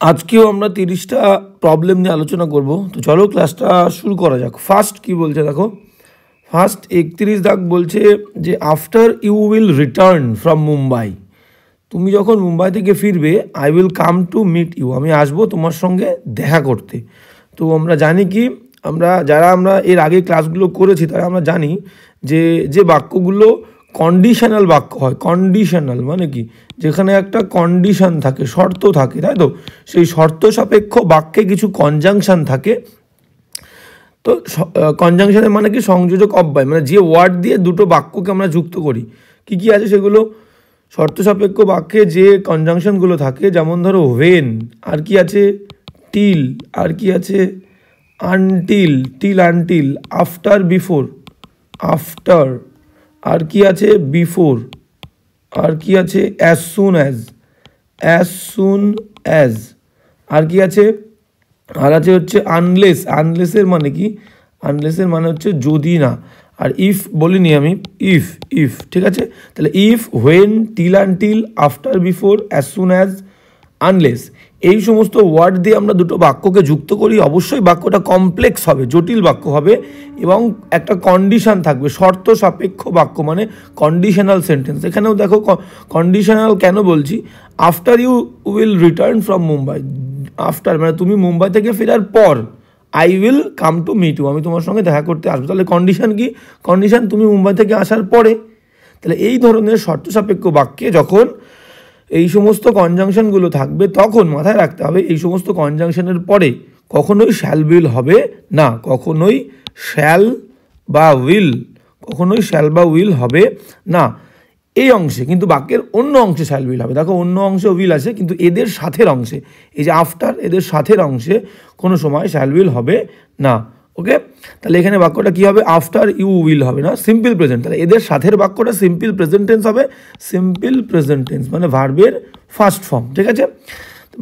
আজকেও আমরা 30টা প্রবলেম নিয়ে আলোচনা করব। তো চলো ক্লাসটা শুরু করা যাক। ফার্স্ট কি বলছে দেখো, ফার্স্ট 31 দাগ বলছে যে after you will return from Mumbai, তুমি যখন মুম্বাই থেকে ফিরবে, I will come to meet you, আমি আসবো তোমার সঙ্গে দেখা করতে। তো আমরা জানি কি, যারা এর আগে ক্লাসগুলো করেছি তারা আমরা জানি যে যে বাক্যগুলো কন্ডিশনাল বাক্য হয়, কন্ডিশনাল মানে কি, যেখানে একটা কন্ডিশন থাকে, শর্ত থাকে, তাই তো, সেই শর্ত সাপেক্ষ বাক্যে কিছু কনজাংশন থাকে। তো কনজাংশনের মানে কি, সংযোজক অব্যয়, মানে যে ওয়ার্ড দিয়ে দুটো বাক্যকে আমরা যুক্ত করি। কি কি আছে সেগুলো, শর্ত সাপেক্ষ বাক্যে যে কনজাংশনগুলো থাকে, যেমন ধরো ওয়েন, আর কি আছে টিল, আর কি আছে until, till until, after before, after, আর কি আছে বিফোর, আর কি আছে as soon as, as soon as, আর কি আছে, আর আছে হচ্ছে আনলেস, আনলেসের মানে কি, আনলেসের মানে হচ্ছে যদি না, আর ইফ বলিনি আমি, ইফ, ইফ, ঠিক আছে। তাহলে if, when, till until, after before, as soon as, unless, এই সমস্ত ওয়ার্ড দিয়ে আমরা দুটো বাক্যকে যুক্ত করি। অবশ্যই বাক্যটা কমপ্লেক্স হবে, জটিল বাক্য হবে, এবং একটা কন্ডিশন থাকবে, শর্ত সাপেক্ষ বাক্য মানে কন্ডিশনাল সেন্টেন্স। এখানেও দেখো কন্ডিশনাল কেন বলছি, after you will return from Mumbai, after মানে তুমি মুম্বাই থেকে ফেরার পর, I will come to meet you, আমি তোমার সঙ্গে দেখা করতে আসবো। তাহলে কন্ডিশন কি, কন্ডিশন তুমি মুম্বাই থেকে আসার পরে। তাহলে এই ধরনের শর্ত সাপেক্ষ বাক্যে যখন এই সমস্ত কনজাংশনগুলো থাকবে, তখন মাথায় রাখতে হবে এই সমস্ত কনজাংশনের পরে কখনোই শ্যাল উইল হবে না, কখনোই শ্যাল বা উইল, কখনোই শ্যাল বা উইল হবে না এই অংশে, কিন্তু বাক্যের অন্য অংশে শ্যাল উইল হবে। দেখো অন্য অংশে উইল আছে, কিন্তু এদের সাথের অংশে, এই যে আফটার, এদের সাথের অংশে কোনো সময় শ্যাল উইল হবে না। ওকে, তাহলে এখানে বাক্যটা কী হবে, আফটার ইউ উইল হবে না, সিম্পল প্রেজেন্ট। তাহলে এদের সাথের বাক্যটা সিম্পল প্রেজেন্ট টেন্স হবে, সিম্পল প্রেজেন্ট টেন্স মানে ভার্বের ফার্স্ট ফর্ম, ঠিক আছে।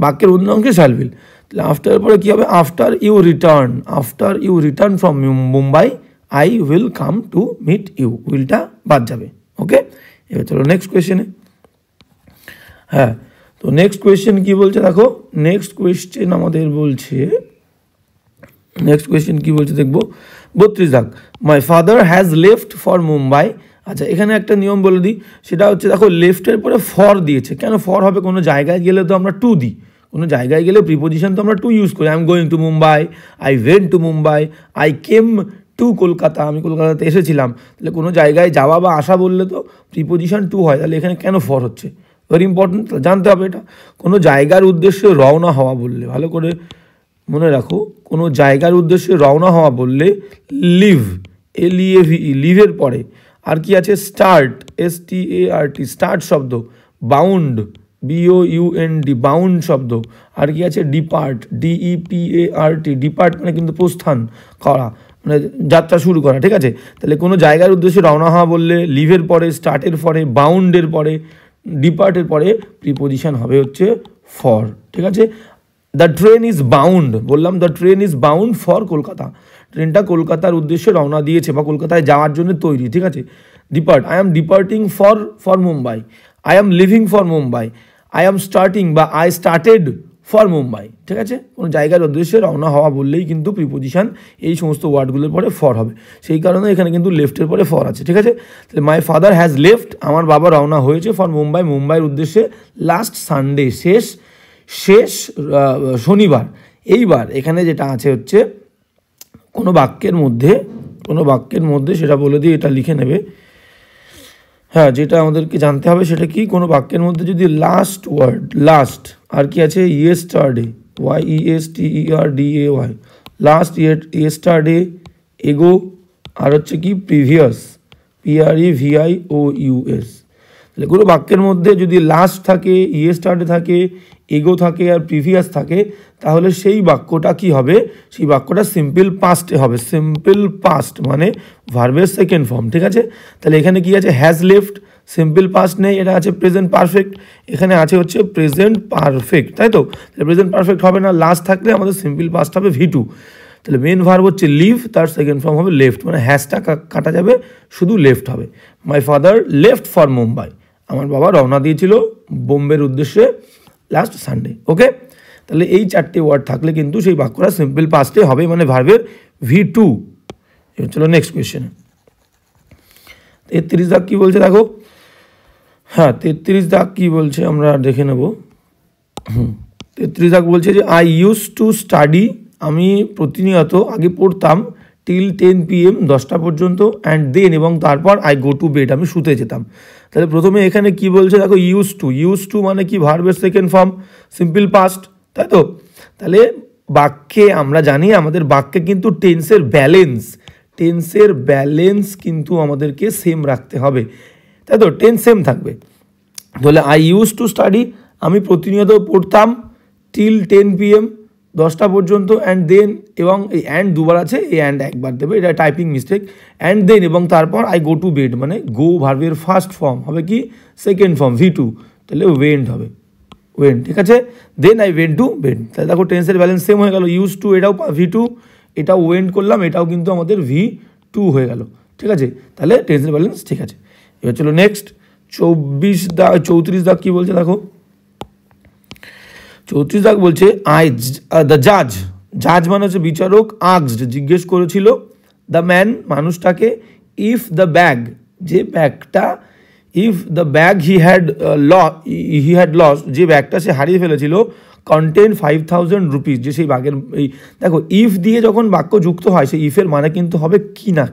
বাক্যের অন্য অংশে শ্যাল উইল। তাহলে আফটারের পরে কী হবে, after you return, after you return from Mumbai, I will come to meet you, উইলটা বাদ যাবে। ওকে, এবার চলো নেক্সট কোয়েশ্চেনে। হ্যাঁ, তো নেক্সট কোয়েশ্চেন কী বলছে দেখো, নেক্সট কোয়েশ্চেন আমাদের বলছে, নেক্সট কোয়েশ্চেন কী বলছে দেখবো, 32 দাগ, my father has left for Mumbai. আচ্ছা, এখানে একটা নিয়ম বলে দিই, সেটা হচ্ছে দেখো লেফটের পরে ফর দিয়েছে, কেন ফর হবে, কোনো জায়গায় গেলে তো আমরা টু দিই, কোনো জায়গায় গেলে প্রিপোজিশন তো আমরা টু ইউজ করি, I am going two Mumbai, I went two Mumbai, I came to Kolkata, আমি কলকাতাতে এসেছিলাম। তাহলে কোনো জায়গায় যাওয়া বা আসা বললে তো প্রিপোজিশন টু হয়, তাহলে এখানে কেন ফর হচ্ছে, ভেরি ইম্পর্টেন্ট জানতে হবে এটা। কোনো জায়গার উদ্দেশ্যে রওনা হওয়া বললে, ভালো করে মনে রাখো, কোনো জায়গার উদ্দেশ্যে রওনা হওয়া বললে লিভ, LEAVE, লিভের পরে আর কি আছে স্টার্ট, START, স্টার্ট শব্দ, বাউন্ড, BOUND, বাউন্ড শব্দ, আর কি আছে ডিপার্ট, DEPART, ডিপার্ট মানে কিন্তু প্রস্থান করা, মানে যাত্রা শুরু করা, ঠিক আছে। তাহলে কোনো জায়গার উদ্দেশ্যে রওনা হওয়া বললে লিভের পরে, স্টার্টের পরে, বাউন্ডের পরে, ডিপার্টের পরে প্রিপোজিশন হবে হচ্ছে ফর, ঠিক আছে। দ্য ট্রেন ইজ বাউন্ড, বললাম the train is bound for Kolkata, ট্রেনটা কলকাতার উদ্দেশ্যে রওনা দিয়েছে বা কলকাতায় যাওয়ার জন্য তৈরি, ঠিক আছে। Depart, I am departing for Mumbai, I am living for Mumbai, I am starting বা আই স্টার্টেড ফর মুম্বাই, ঠিক আছে। কোনো জায়গার উদ্দেশ্যে রওনা হওয়া বললেই কিন্তু প্রিপোজিশন এই সমস্ত ওয়ার্ডগুলোর পরে ফর হবে, সেই কারণে এখানে কিন্তু লেফটের পরে ফর আছে, ঠিক আছে। তাহলে মাই ফাদার হ্যাজ লেফট, আমার বাবা রওনা হয়েছে, ফর মুম্বাই, মুম্বাইয়ের উদ্দেশ্যে, লাস্ট সানডে, শেষ শনিবার। এইবার এখানে যেটা আছে হচ্ছে কোনো বাক্যের মধ্যে সেটা বলে দিয়ে এটা লিখে নেবে। হ্যাঁ, যেটা আমাদেরকে জানতে হবে সেটা কি, কোনো বাক্যের মধ্যে যদি লাস্ট ওয়ার্ড, লাস্ট, আর কি আছে ইয়েস্টারডে, YESTERDAY, লাস্ট, ইয়েস্টারডে, এগো, আর হচ্ছে কি প্রিভিয়াস, PREVIOUS। তাহলে কোনো বাক্যের মধ্যে যদি লাস্ট থাকে, ইয়েস্টারডে থাকে, এগো থাকে আর প্রিভিয়াস থাকে, তাহলে সেই বাক্যটা কি হবে, সেই বাক্যটা সিম্পল পাস্টে হবে, সিম্পল পাস্ট মানে ভার্বের সেকেন্ড ফর্ম, ঠিক আছে। তাহলে এখানে কি আছে, হ্যাজ লেফট, সিম্পল পাস্ট নেই, এটা আছে প্রেজেন্ট পারফেক্ট, এখানে আছে হচ্ছে প্রেজেন্ট পারফেক্ট, তাই তো। তাহলে প্রেজেন্ট পারফেক্ট হবে না, লাস্ট থাকলে আমাদের সিম্পল পাস্ট হবে V2। তাহলে মেন ভার্ব হচ্ছে লিভ, তার সেকেন্ড ফর্ম হবে লেফট, মানে হ্যাজটা কাটা যাবে, শুধু লেফট হবে। My father left for Mumbai, আমার বাবা রওনা দিয়েছিল বোম্বের উদ্দেশ্যে লাস্ট সানডে। ওকে, তাহলে এই 4টে ওয়ার্ড থাকলে কিন্তু সেই বাক্যটা সিম্পল পাস্টে হবে, মানে ভার্বের V2। চলো নেক্সট কোয়েশ্চেনে। 33 দাগ কী বলছে দেখো। হ্যাঁ 33 দাগ কী বলছে আমরা দেখে নেব। 33 দাগ বলছে যে আই ইউজ টু স্টাডি, আমি প্রতিনিয়ত আগে পড়তাম, টিল 10 PM 10টা পর্যন্ত, অ্যান্ড দেন এবং তারপর আই গো টু বেড, আমি শুতে যেতাম। তাহলে প্রথমে এখানে কি বলছে দেখো, ইউজ টু মানে কি ভার্বের সেকেন্ড ফর্ম সিম্পল পাস্ট, তাই তো। তাহলে বাক্যে আমরা জানি আমাদের বাক্যে কিন্তু টেন্সের ব্যালেন্স কিন্তু আমাদেরকে সেম রাখতে হবে, তাই তো, টেন্স সেম থাকবে। তাহলে আই ইউজ টু স্টাডি, আমি প্রতিনিয়ত পড়তাম, টিল 10 PM 10টা পর্যন্ত, অ্যান্ড দেন এবং এই অ্যান্ড দুবার আছে, এই অ্যান্ড একবার দেবে, এটা টাইপিং মিস্টেক। অ্যান্ড দেন এবং তারপর আই গো টু বেড, মানে গো ভার্বের ফার্স্ট ফর্ম হবে কি সেকেন্ড ফর্ম V2, তাহলে ওয়েন্ট হবে, ওয়েন্ট, ঠিক আছে। Then I went to bed, তাহলে দেখো টেন্সের ব্যালেন্স সেম হয়ে গেল। ইউজ টু এটাও V2, এটাও ওয়েন্ট করলাম, এটাও কিন্তু আমাদের V2 হয়ে গেল, ঠিক আছে। তাহলে টেন্সের ব্যালেন্স ঠিক আছে। এবার চলো নেক্সট 34 দাগ কী বলছে দেখো। 34 দাগ বলছে দ্য জাজ মানে হচ্ছে বিচারক, আস্কড জিজ্ঞেস করেছিল, দ্য ম্যান মানুষটাকে, ইফ দ্য ব্যাগ যে ব্যাগটা, if the bag he had lost যে ব্যাগটা সে হারিয়ে ফেলেছিল, কন্টেন 5000 রুপিস, যে সেই ব্যাগের এই দেখো ইফ দিয়ে যখন বাক্য যুক্ত হয় সেই ইফের মানে কিন্তু হবে কি না,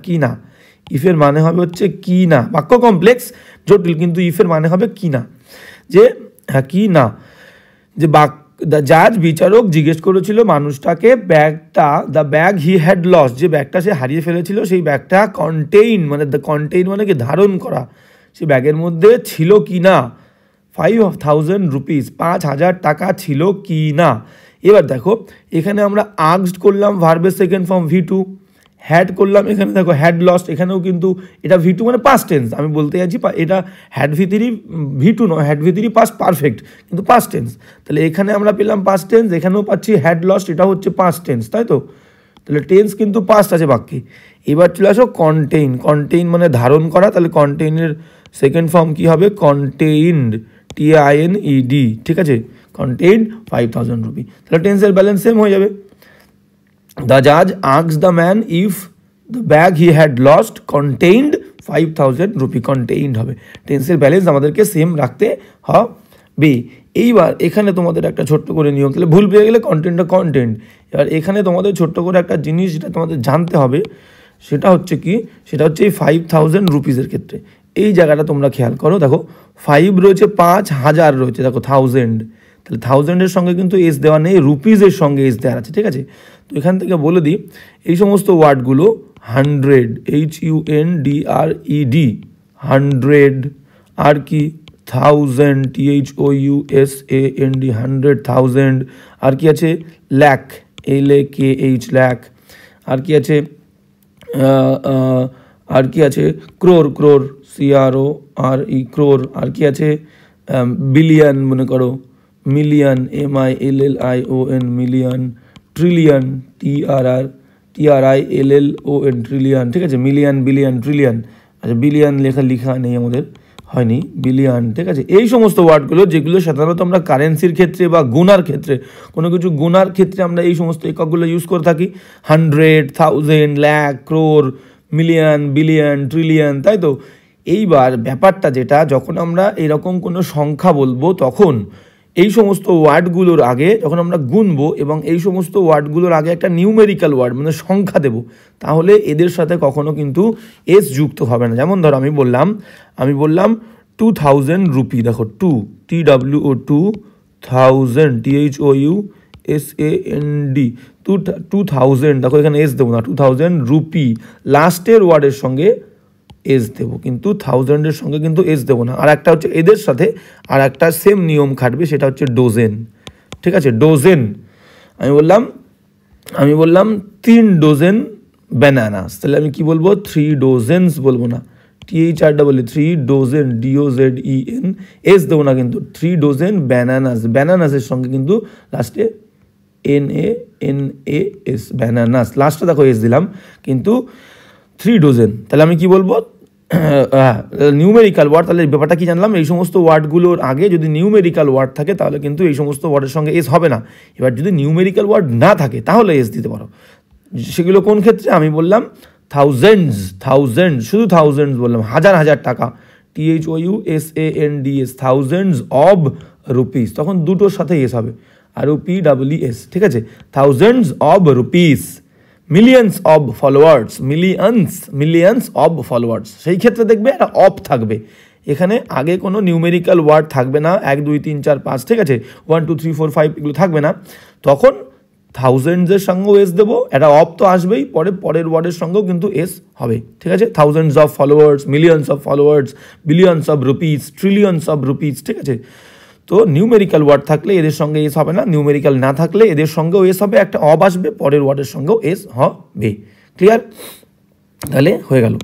ইফের মানে হবে হচ্ছে কি না, বাক্য কমপ্লেক্স জটিল কিন্তু ইফের মানে হবে কি না, যে হ্যাঁ কি না, যে দ্য জাজ বিচারক জিজ্ঞেস করেছিল মানুষটাকে the bag he had lost যে ব্যাগটা সে হারিয়ে ফেলেছিল সেই ব্যাগটা কন্টেইন মানে কি ধারণ করা, সেই ব্যাগের মধ্যে ছিল কি না 5000 রুপিস, 5000 টাকা ছিল কি না। এবার দেখো এখানে আমরা আস্কড করলাম ভার্বের সেকেন্ড ফর্ম V2, হ্যাড করলাম, এখানে দেখো হ্যাড লস্ট, এখানেও কিন্তু এটা V2 মানে পাস্ট টেন্স, আমি বলতে যাচ্ছি এটা হ্যাড V2 নয়, হ্যাড V3 পাস্ট পারফেক্ট কিন্তু পাস্ট টেন্স। তাহলে এখানে আমরা পেলাম পাস্ট টেন্স, এখানেও পাচ্ছি হ্যাড লস্ট, এটা হচ্ছে পাস্ট টেন্স, তাই তো। তাহলে টেন্স কিন্তু পাস্ট আছে বাক্যে। এবার চলে আসো কন্টেইন মানে ধারণ করা, তাহলে কন্টেইনের সেকেন্ড ফর্ম কি হবে, কন্টেইনড, TAINED, ঠিক আছে, কন্টেইনড 5000 রুপি, তাহলে টেন্সের ব্যালেন্স সেম হয়ে যাবে। দ্য জাজ asked the man if the bag he had lost contained 5000 rupee, contained হবে, টেন্সের ব্যালেন্স আমাদেরকে সেম রাখতে হবে। এইবার এখানে তোমাদের একটা ছোট্ট করে নিয়ম, তাহলে ভুল পেয়ে গেলে কন্টেন্ট। এবার এখানে তোমাদের ছোট্ট করে একটা জিনিস যেটা তোমাদের জানতে হবে, সেটা হচ্ছে কি, সেটা হচ্ছে এই 5000 রুপিসের ক্ষেত্রে এই জায়গাটা তোমরা খেয়াল করো, দেখো 5 রয়েছে, 5000 রয়েছে, দেখো 1000, তাহলে 1000-এর সঙ্গে কিন্তু এস দেওয়া নেই, রুপিসের সঙ্গে এস দেওয়া আছে, ঠিক আছে। তো এখান থেকে বলে দিই এই সমস্ত ওয়ার্ডগুলো 100, HUNDRED 100, আর কি 1000 THOUSAND 100,000, আর কি আছে ল্যাক LAKH ল্যাক, আর কি আছে ক্রোর CRORE ক্রোর, আর কি আছে বিলিয়ন মনে করো, million MILLION million, trillion TRILLON trillion, ঠিক আছে, মিলিয়ন বিলিয়ন ট্রিলিয়ন, আচ্ছা বিলিয়ন লেখা নেই আমাদের, হয়নি বিলিয়ন, ঠিক আছে। এই সমস্ত ওয়ার্ডগুলো যেগুলো সাধারণত আমরা কারেন্সির ক্ষেত্রে বা গুণার ক্ষেত্রে, কোনো কিছু গুণার ক্ষেত্রে আমরা এই সমস্ত এককগুলো ইউজ করে থাকি, 100, 1000, lakh, crore, million, billion, trillion, তাই তো। এইবার ব্যাপারটা যেটা, যখন আমরা এরকম কোনো সংখ্যা বলবো তখন এই সমস্ত ওয়ার্ডগুলোর আগে যখন আমরা গুনবো এবং এই সমস্ত ওয়ার্ডগুলোর আগে একটা নিউমেরিক্যাল ওয়ার্ড মানে সংখ্যা দেব, তাহলে এদের সাথে কখনো কিন্তু এস যুক্ত হবে না। যেমন ধরো আমি বললাম 2000 রুপি, দেখো 2 2000 THOUSAND 2000, দেখো এখানে এস দেবো না, 2000 রুপি, লাস্টের ওয়ার্ডের সঙ্গে এস দেবো, কিন্তু 1000-এর সঙ্গে কিন্তু এস দেবো না। আর একটা হচ্ছে এদের সাথে আর একটা সেম নিয়ম খাটবে, সেটা হচ্ছে ডোজেন, ঠিক আছে, ডোজেন। আমি বললাম 3 ডোজেন ব্যানানাস, তাহলে আমি কি বলবো 3 ডোজেন্স বলবো না, THREE 3 ডোজেন DOZEN, এস দেবো না কিন্তু, 3 ডোজেন ব্যানানাসের সঙ্গে কিন্তু লাস্টে NANAS, ব্যানানাস, লাস্টে দেখো এস দিলাম কিন্তু 3 ডোজেন, তাহলে আমি কি বলবো হ্যাঁ, নিউমেরিক্যাল ওয়ার্ড, তাহলে ব্যাপারটা কি জানলাম, এই সমস্ত ওয়ার্ডগুলোর আগে যদি নিউমেরিক্যাল ওয়ার্ড থাকে তাহলে কিন্তু এই সমস্ত ওয়ার্ডের সঙ্গে এস হবে না। এবার যদি নিউমেরিক্যাল ওয়ার্ড না থাকে তাহলে এস দিতে পারো। সেগুলো কোন ক্ষেত্রে আমি বললাম, থাউজেন্ডস, থাউজেন্ড, শুধু থাউজেন্ডস বললাম, হাজার হাজার টাকা, THOUSANDS, থাউজেন্ডস অব রুপিস, তখন দুটোর সাথে এস হবে, RUPEES, ঠিক আছে, thousands of rupees. Millions of followers, millions of followers, সেই ক্ষেত্রে দেখবে একটা অফ থাকবে, এখানে আগে কোনো নিউমেরিক্যাল ওয়ার্ড থাকবে না, 1 2 3 4 5, ঠিক আছে, 1 2 3 4 5 এগুলো থাকবে না, তখন থাউজেন্ডসের সঙ্গেও এস দেবো, একটা অফ তো আসবেই, পরের ওয়ার্ডের সঙ্গেও কিন্তু এস হবে, ঠিক আছে, thousands of followers, millions of followers, billions of rupees, trillions of rupees, ঠিক আছে। তো নিউমেরিক্যাল ওয়ার্ড থাকলে এদের সঙ্গে এস হবে না, নিউমেরিক্যাল না থাকলে এদের সঙ্গেও এস হবে, একটা অব আসবে, পরের ওয়ার্ডের সঙ্গেও এস হবে। ক্লিয়ার? তাহলে হয়ে গেল।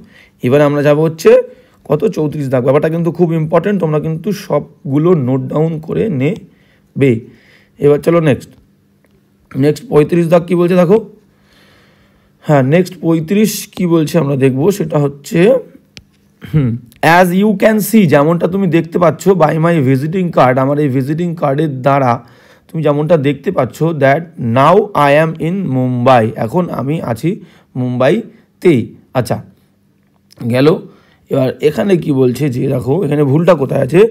এবার আমরা যাব হচ্ছে কত, 34 দাগ। ব্যাপারটা কিন্তু খুব ইম্পর্টেন্ট, তোমরা কিন্তু সবগুলো নোট ডাউন করে নেবে। এবার চলো নেক্সট 35 দাগ কী বলছে দেখো। হ্যাঁ, নেক্সট 35 কী বলছে আমরা দেখবো, সেটা হচ্ছে অ্যাজ ইউ ক্যান সি, যেমনটা তুমি দেখতে পাচ্ছ, বাই মাই ভিজিটিং কার্ড, আমার এই ভিজিটিং কার্ডের দ্বারা তুমি যেমনটা দেখতে পাচ্ছ, that now I am in Mumbai, এখন আমি আছি মুম্বাইতেই। আচ্ছা গেল। এবার এখানে কি বলছে যে দেখো এখানে ভুলটা কোথায় আছে,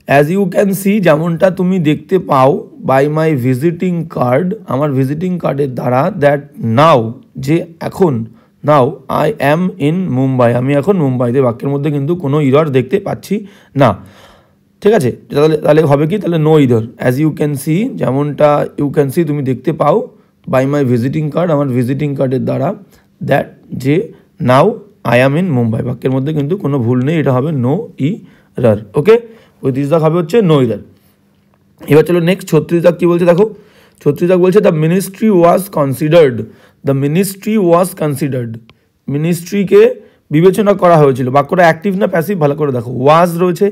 অ্যাজ ইউ ক্যান সি, যেমনটা তুমি দেখতে পাও, বাই মাই ভিজিটিং কার্ড, আমার ভিজিটিং কার্ডের দ্বারা, দ্যাট নাও, যে এখন, নাও আই অ্যাম ইন মুম্বাই, আমি এখন মুম্বাইতে, বাক্যের মধ্যে কিন্তু কোনো ইরর দেখতে পাচ্ছি না, ঠিক আছে। তাহলে হবে কি, তাহলে no error, as you can see, যেমনটা ইউ ক্যান সি তুমি দেখতে পাও, বাই মাই ভিজিটিং কার্ড, আমার ভিজিটিং কার্ডের দ্বারা, দ্যাট, যে now I am in Mumbai, বাক্যের মধ্যে কিন্তু কোনো ভুল নেই, এটা হবে নো ইরর। ওকে, 35 দাগ হবে হচ্ছে নো ইরর। এবার চলো নেক্সট 36 দাগ কী বলছে দেখো। 36 দাগ বলছে the ministry was considered, the ministry was considered, মিনিস্ট্রিকে বিবেচনা করা হয়েছিল। বাক্যটা অ্যাক্টিভ না প্যাসিভ, ভালো করে দেখো, ওয়াজ রয়েছে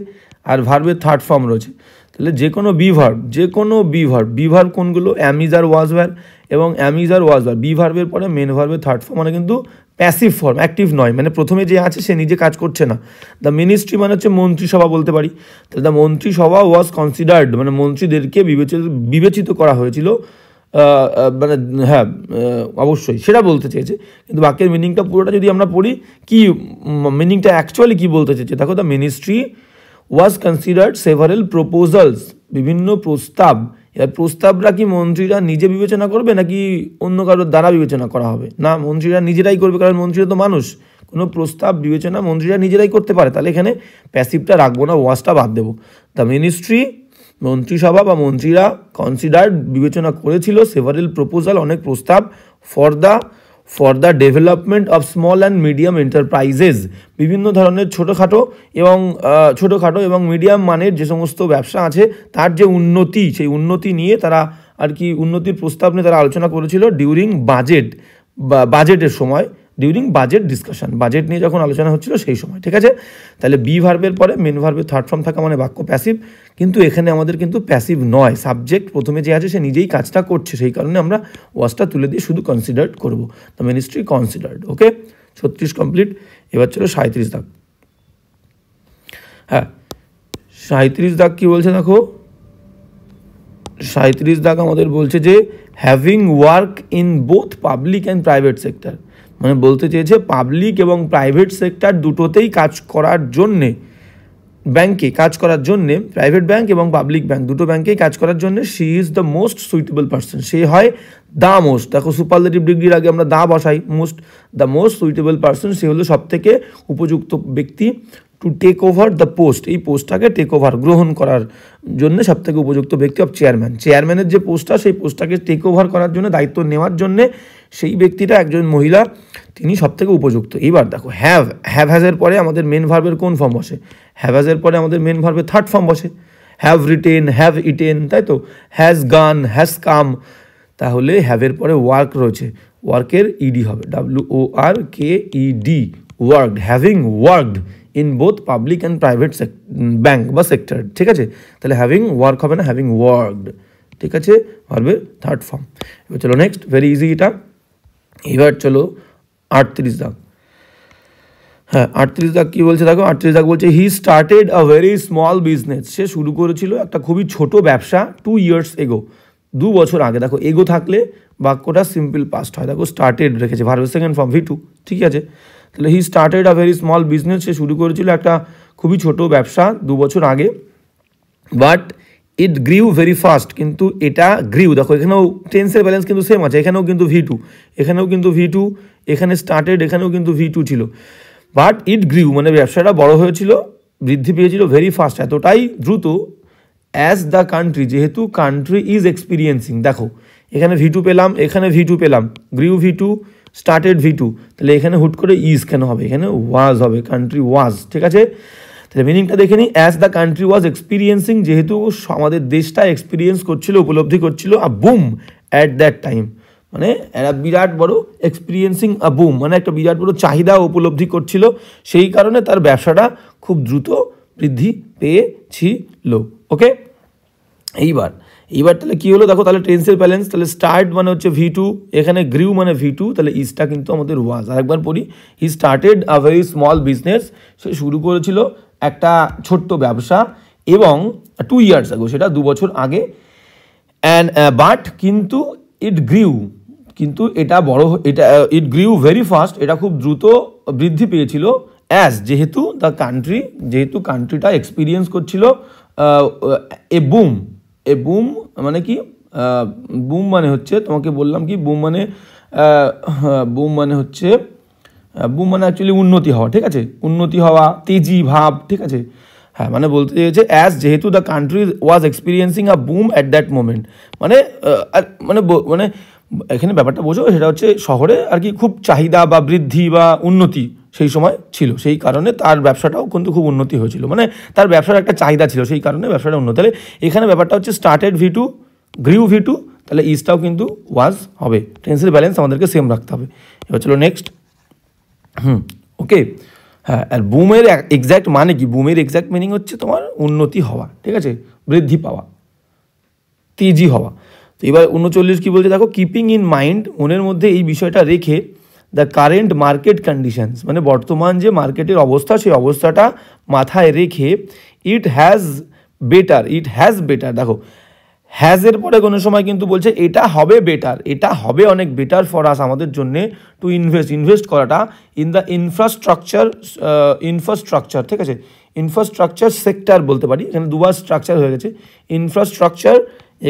আর ভার্বের থার্ড ফর্ম রয়েছে, তাহলে যে কোনো বি ভার্ব কোনগুলো, অ্যামিজ আর ওয়াজ ভার, এবং অ্যামিজ আর ওয়াজ ভার, বি ভার্বের পরে মেন ভার্বের থার্ড ফর্ম, মানে কিন্তু প্যাসিভ ফর্ম, অ্যাক্টিভ নয়, মানে প্রথমে যে আছে সে নিজে কাজ করছে না। দ্য মিনিস্ট্রি মানে হচ্ছে মন্ত্রিসভা বলতে পারি, তাহলে দ্য মন্ত্রিসভা ওয়াজ কনসিডার্ড, মানে মন্ত্রীদেরকে বিবেচিত করা হয়েছিল, মানে হ্যাঁ অবশ্যই সেটা বলতে চেয়েছে, কিন্তু বাক্যের মিনিংটা পুরোটা যদি আমরা পড়ি, কি মিনিংটা অ্যাকচুয়ালি কী বলতে চেয়েছে দেখো, the ministry was considered several proposals, বিভিন্ন প্রস্তাব, এবার প্রস্তাবটা কি মন্ত্রীরা নিজে বিবেচনা করবে নাকি অন্য কারোর দ্বারা বিবেচনা করা হবে, না মন্ত্রীরা নিজেরাই করবে, কারণ মন্ত্রীরা তো মানুষ, কোনো প্রস্তাব বিবেচনা মন্ত্রীরা নিজেরাই করতে পারে, তাহলে এখানে প্যাসিভটা রাখবো না, ওয়াজটা বাদ দেবো। দ্য মিনিস্ট্রি, মন্ত্রিসভা বা মন্ত্রীরা, কনসিডার্ড বিবেচনা করেছিল, সেভারেল প্রপোজাল অনেক প্রস্তাব, for the development of small and medium enterprises, বিভিন্ন ধরনের ছোটোখাটো এবং মিডিয়াম মানের যে সমস্ত ব্যবসা আছে তার যে উন্নতি, সেই উন্নতি নিয়ে তারা আর কি উন্নতির প্রস্তাব নিয়ে তারা আলোচনা করেছিল ডিউরিং বাজেটের সময়, ডিউরিং বাজেট ডিসকাশন, বাজেট নিয়ে যখন আলোচনা হচ্ছিল সেই সময়, ঠিক আছে। তাহলে বি ভার্বের পরে মেন ভার্বের থার্ড ফর্ম থাকা মানে বাক্য প্যাসিভ, কিন্তু এখানে আমাদের কিন্তু প্যাসিভ নয়, সাবজেক্ট প্রথমে যে আছে সে নিজেই কাজটা করছে, সেই কারণে আমরা ওয়াজটা তুলে দিয়ে শুধু কনসিডার্ড করবো, the ministry considered. Okay, 36 complete. এবার চলো 37 দাগ। হ্যাঁ, 37 দাগ কী বলছে দেখো, 37 দাগ আমাদের বলছে যে having work in both public and private sector, মানে বলতে চেয়েছে পাবলিক এবং প্রাইভেট সেক্টর দুটোতেই কাজ করার জন্যে, ব্যাংকে কাজ করার জন্যে, প্রাইভেট ব্যাংক এবং পাবলিক ব্যাংক দুটো ব্যাংকেই কাজ করার জন্য, she is the most suitable person, সে হয় দ্য মোস্ট, দেখো সুপারলেটিভ ডিগ্রির আগে আমরা দা বসাই, দ্য মোস্ট সুইটেবল পার্সন, সে হলো সবথেকে উপযুক্ত ব্যক্তি, to take over the post, এই পোস্টটাকে টেক ওভার গ্রহণ করার জন্য সবথেকে উপযুক্ত ব্যক্তি অফ চেয়ারম্যানের যে পোস্টটা, সেই পোস্টটাকে টেক ওভার করার জন্য, দায়িত্ব নেওয়ার জন্যে সেই ব্যক্তিটা একজন মহিলা, তিনি সবথেকে উপযুক্ত। এইবার দেখো হ্যাভের পরে আমাদের মেন ভার্বের কোন ফর্ম বসে, হ্যাভের পরে আমাদের মেন ভার্বের থার্ড ফর্ম বসে, হ্যাভ রিটেন, হ্যাভ ইটেন, তাই তো, হ্যাজ গান, হ্যাজ কাম, তাহলে হ্যাভের পরে ওয়ার্ক রয়েছে, ওয়ার্কের ইডি হবে, WORKED, worked, having worked in both public and private bank বা সেক্টর, ঠিক আছে। তাহলে হ্যাভিং ওয়ার্ক হবে না, হ্যাভিং ওয়ার্কড, ঠিক আছে, ভার্বের থার্ড ফর্ম। এবার চলো নেক্সট, ভেরি ইজি এটা। এবার চলো 38 দাগ। হ্যাঁ 38 দাগ কী বলছে দেখো, 38 দাগ বলছে he started a very small business, সে শুরু করেছিল একটা খুবই ছোট ব্যবসা 2 years এগো, 2 বছর আগে। দেখো এগো থাকলে বাক্যটা সিম্পল পাস্ট হয়, দেখো স্টার্টেড রেখেছে ভার্বের সেকেন্ড ফর্ম V2, ঠিক আছে। তাহলে he started a very small business, সে শুরু করেছিল একটা খুবই ছোট ব্যবসা 2 বছর আগে। But it grew very fast, কিন্তু এটা গ্রিউ, দেখো এখানেও টেন্সের ব্যালেন্স কিন্তু সেম আছে, এখানেও কিন্তু V2, এখানেও কিন্তু V2, এখানে স্টার্টেড, এখানেও কিন্তু V2 ছিল। বাট ইট গ্রিউ মানে ব্যবসাটা বড় হয়েছিল, বৃদ্ধি পেয়েছিল ভেরি ফাস্ট, এতটাই দ্রুত, অ্যাজ দ্য কান্ট্রি, যেহেতু কান্ট্রি ইজ এক্সপিরিয়েন্সিং, দেখো এখানে V2 পেলাম, এখানে V2 পেলাম, গ্রিউ V2, স্টার্টেড V2, তাহলে এখানে হুট করে ইজ কেন হবে, এখানে ওয়াজ হবে, কান্ট্রি ওয়াজ, ঠিক আছে। তাহলে মিনিংটা দেখে নিই, as the country was experiencing, যেহেতু আমাদের দেশটা এক্সপিরিয়েন্স করছিল, উপলব্ধি করছিল, আ বুম অ্যাট দ্যাট টাইম, মানে একটা বিরাট বড় এক্সপিরিয়েন্সিং আ বুম মানে একটা বিরাট বড় চাহিদা উপলব্ধি করছিল, সেই কারণে তার ব্যবসাটা খুব দ্রুত বৃদ্ধি পেয়েছিল। ওকে, এইবার তাহলে কী হলো দেখো, তাহলে টেন্সের ব্যালেন্স, তাহলে স্টার্ট মানে হচ্ছে V2, এখানে গ্রিউ মানে V2, তাহলে ইজটা কিন্তু আমাদের ওয়াজ। আরেকবার পড়ি, he started a very small business, সে শুরু করেছিল একটা ছোট্ট ব্যবসা এবং 2 years ago, সেটা 2 বছর আগে। অ্যান্ড বাট কিন্তু ইট গ্রিউ, কিন্তু এটা বড়, এটা ইট গ্রিউ ভেরি ফাস্ট, এটা খুব দ্রুত বৃদ্ধি পেয়েছিল, অ্যাজ যেহেতু দ্য কান্ট্রি, যেহেতু কান্ট্রিটা এক্সপিরিয়েন্স করছিল এ বুম, এ বুম মানে কি, বুম মানে হচ্ছে, তোমাকে বললাম কি বুম মানে, বুম মানে হচ্ছে, বুম মানে অ্যাকচুয়ালি উন্নতি হওয়া, ঠিক আছে, উন্নতি হওয়া, তেজি ভাব, ঠিক আছে। হ্যাঁ মানে বলতে চেয়েছে অ্যাজ যেহেতু the country was experiencing a broom at that moment, মানে মানে মানে এখানে ব্যাপারটা বোঝো, সেটা হচ্ছে শহরে আর কি খুব চাহিদা বা বৃদ্ধি বা উন্নতি সেই সময় ছিল, সেই কারণে তার ব্যবসাটাও কিন্তু খুব উন্নতি হয়েছিল, মানে তার ব্যবসার একটা চাহিদা ছিল, সেই কারণে ব্যবসাটা উন্নতি। তাহলে এখানে ব্যাপারটা হচ্ছে স্টার্টেড V2, গ্রিউ V2, তাহলে ইজটাও কিন্তু ওয়াজ হবে, টেন্সের ব্যালেন্স আমাদেরকে সেম রাখতে হবে। এবার চলো নেক্সট। ওকে, হ্যাঁ, আর বুমের এক্স্যাক্ট মানে কি, বুমের এক্স্যাক্ট মিনিং হচ্ছে তোমার উন্নতি হওয়া, ঠিক আছে, বৃদ্ধি পাওয়া, তেজি হওয়া। তো এবার 39 কী বলছে দেখো, কিপিং ইন মাইন্ড, মনের মধ্যে এই বিষয়টা রেখে, দ্য কারেন্ট মার্কেট কন্ডিশনস মানে বর্তমান যে মার্কেটের অবস্থা, সেই অবস্থাটা মাথায় রেখে, ইট হ্যাজ বেটার, দেখো হ্যাজের পরে কোনো সময় কিন্তু বলছে এটা হবে বেটার, এটা হবে অনেক বেটার ফর আস, আমাদের জন্যে, টু ইনভেস্ট করাটা ইন দ্য ইনফ্রাস্ট্রাকচার, ঠিক আছে, ইনফ্রাস্ট্রাকচার সেক্টর বলতে পারি, এখানে দুবার স্ট্রাকচার হয়ে গেছে, ইনফ্রাস্ট্রাকচার,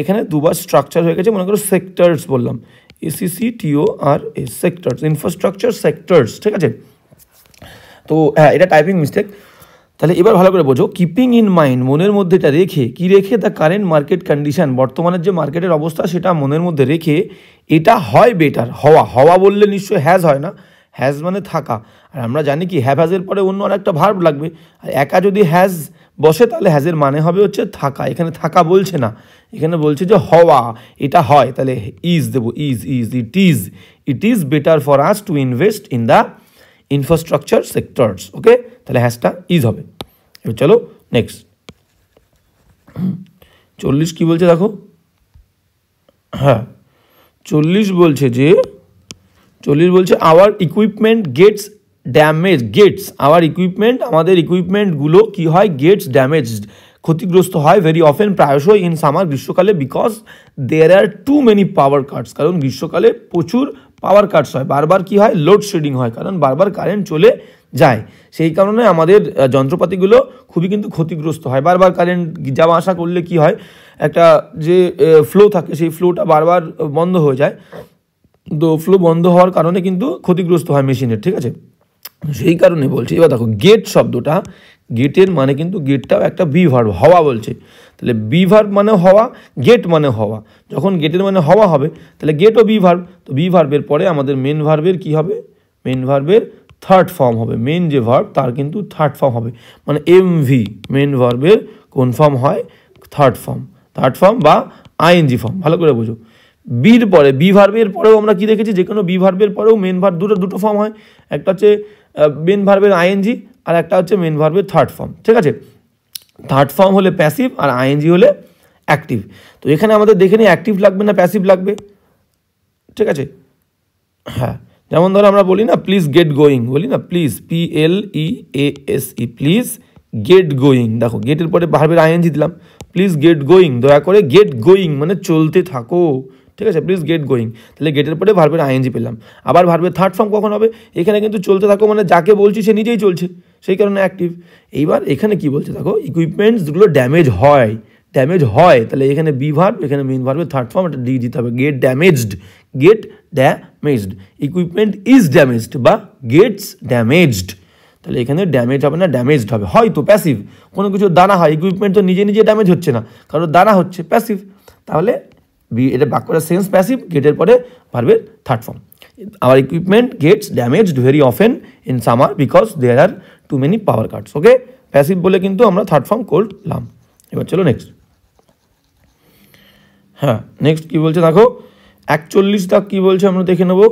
এখানে দুবার স্ট্রাকচার হয়ে গেছে, মনে করো সেক্টরস বললাম, SECTORS, সেক্টরস, ইনফ্রাস্ট্রাকচার সেক্টরস, ঠিক আছে। তো হ্যাঁ এটা টাইপিং মিস্টেক। তাহলে এবার ভালো করে বোঝো, কিপিং ইন মাইন্ড মনের মধ্যে এটা রেখে, কি রেখে, দ্য কারেন্ট মার্কেট কন্ডিশন, বর্তমানের যে মার্কেটের অবস্থা সেটা মনের মধ্যে রেখে, এটা হয় বেটার, হওয়া বললে নিশ্চয়ই হ্যাজ হয় না, হ্যাজ মানে থাকা, আর আমরা জানি কি হ্যাজের পরে অন্য আর একটা ভার্ব লাগবে, আর একা যদি হ্যাজ বসে তাহলে হ্যাজের মানে হবে হচ্ছে থাকা, এখানে থাকা বলছে না, এখানে বলছে যে হওয়া, এটা হয়, তাহলে ইজ দেবো, it is better for us to invest in the infrastructure sectors. Okay, তাহলে হ্যাশটা ইজ হবে। এবার চলো নেক্সট। 40 কী বলছে দেখো, হ্যাঁ 40 বলছে যে, 40 বলছে our equipment gets damage, our equipment, আমাদের ইকুইপমেন্টগুলো কী হয়, গেটস ড্যামেজড, ক্ষতিগ্রস্ত হয়, ভেরি অফেন, প্রায়শই, ইন সামার, গ্রীষ্মকালে, because there are too many power cuts, কারণ গ্রীষ্মকালে প্রচুর পাওয়ার কাটস হয়, বারবার কি হয়, লোডশেডিং হয়, কারণ বারবার কারেন্ট চলে যায়, সেই কারণে আমাদের যন্ত্রপাতিগুলো খুবই কিন্তু ক্ষতিগ্রস্ত হয়, বারবার কারেন্ট যাওয়া আসা করলে কি হয়, একটা যে ফ্লো থাকে সেই ফ্লোটা বারবার বন্ধ হয়ে যায়, তো ফ্লো বন্ধ হওয়ার কারণে কিন্তু ক্ষতিগ্রস্ত হয় মেশিনের, ঠিক আছে, সেই কারণে বলছি। এবার দেখো গেট শব্দটা, গেটের মানে কিন্তু গেটটাও একটা বি ভার্ব, হওয়া বলছে, তাহলে বি ভার্ব মানে হওয়া, গেট মানে হওয়া, যখন গেটের মানে হওয়া হবে তাহলে গেটও বি ভার্ব, তো বি ভার্বের পরে আমাদের মেন ভার্বের কি হবে, মেন ভার্বের থার্ড ফর্ম হবে, মেন যে ভার্ব তার কিন্তু থার্ড ফর্ম হবে, মানে এমভি, মেন ভার্বের কোন ফর্ম হয়, থার্ড ফর্ম বা আইএনজি ফর্ম, ভালো করে বোঝো। বির পরে, বি ভার্বের পরেও আমরা কি দেখেছি, যে কোনো বি ভার্বের পরেও মেন ভার্ব দুটো ফর্ম হয়, একটা হচ্ছে মেন ভার্বের আইএনজি, আর একটা হচ্ছে মেন ভার্বের থার্ড ফর্ম, ঠিক আছে, থার্ড ফর্ম হলে প্যাসিভ আর আইএনজি হলে অ্যাক্টিভ। তো এখানে আমাদের দেখে নিই অ্যাক্টিভ লাগবে না প্যাসিভ লাগবে, ঠিক আছে, হ্যাঁ যেমন ধরো আমরা বলি না প্লিজ গেট গোয়িং, বলি না please, PLEASE, please get going. দেখো গেটের পরে ভার্বের আইএনজি দিলাম, প্লিজ গেট গোয়িং, দয়া করে গেট গোয়িং মানে চলতে থাকো, ঠিক আছে, প্লিজ গেট গোয়িং, তাহলে গেটের পরে ভার্বের আইএনজি পেলাম। আবার ভার্বের থার্ড ফর্ম কখন হবে, এখানে কিন্তু চলতে থাকো মানে যাকে বলছি সে নিজেই চলছে, সেই কারণে অ্যাক্টিভ। এইবার এখানে কি বলছে দেখো, ইকুইপমেন্টসগুলো ড্যামেজ হয়, ড্যামেজ হয়, তাহলে এখানে বি ভার্ব, এখানে মেইন ভার্বের থার্ড ফর্ম, এটা ডি দিতে হবে, get damaged, get damaged, equipment is damaged বা গেটস ড্যামেজড, তাহলে এখানে ড্যামেজ হবে না, ড্যামেজড হবে। হয়তো প্যাসিভ, কোনো কিছু দানা হয়, ইকুইপমেন্ট তো নিজে নিজে ড্যামেজ হচ্ছে না, কারণ দানা হচ্ছে, প্যাসিভ, তাহলে এটা বাক্যটা সেন্স প্যাসিভ, গেটের পরে ভার্বের third form. Our equipment gets damaged very often in summer because there are too many power cuts. Okay, passive বলে কিন্তু আমরা থার্ড ফর্ম করলাম। এবার চলো নেক্সট। হ্যাঁ, নেক্সট কী বলছে দেখো, 41 দাগ কী বলছে আমরা দেখে নেবো।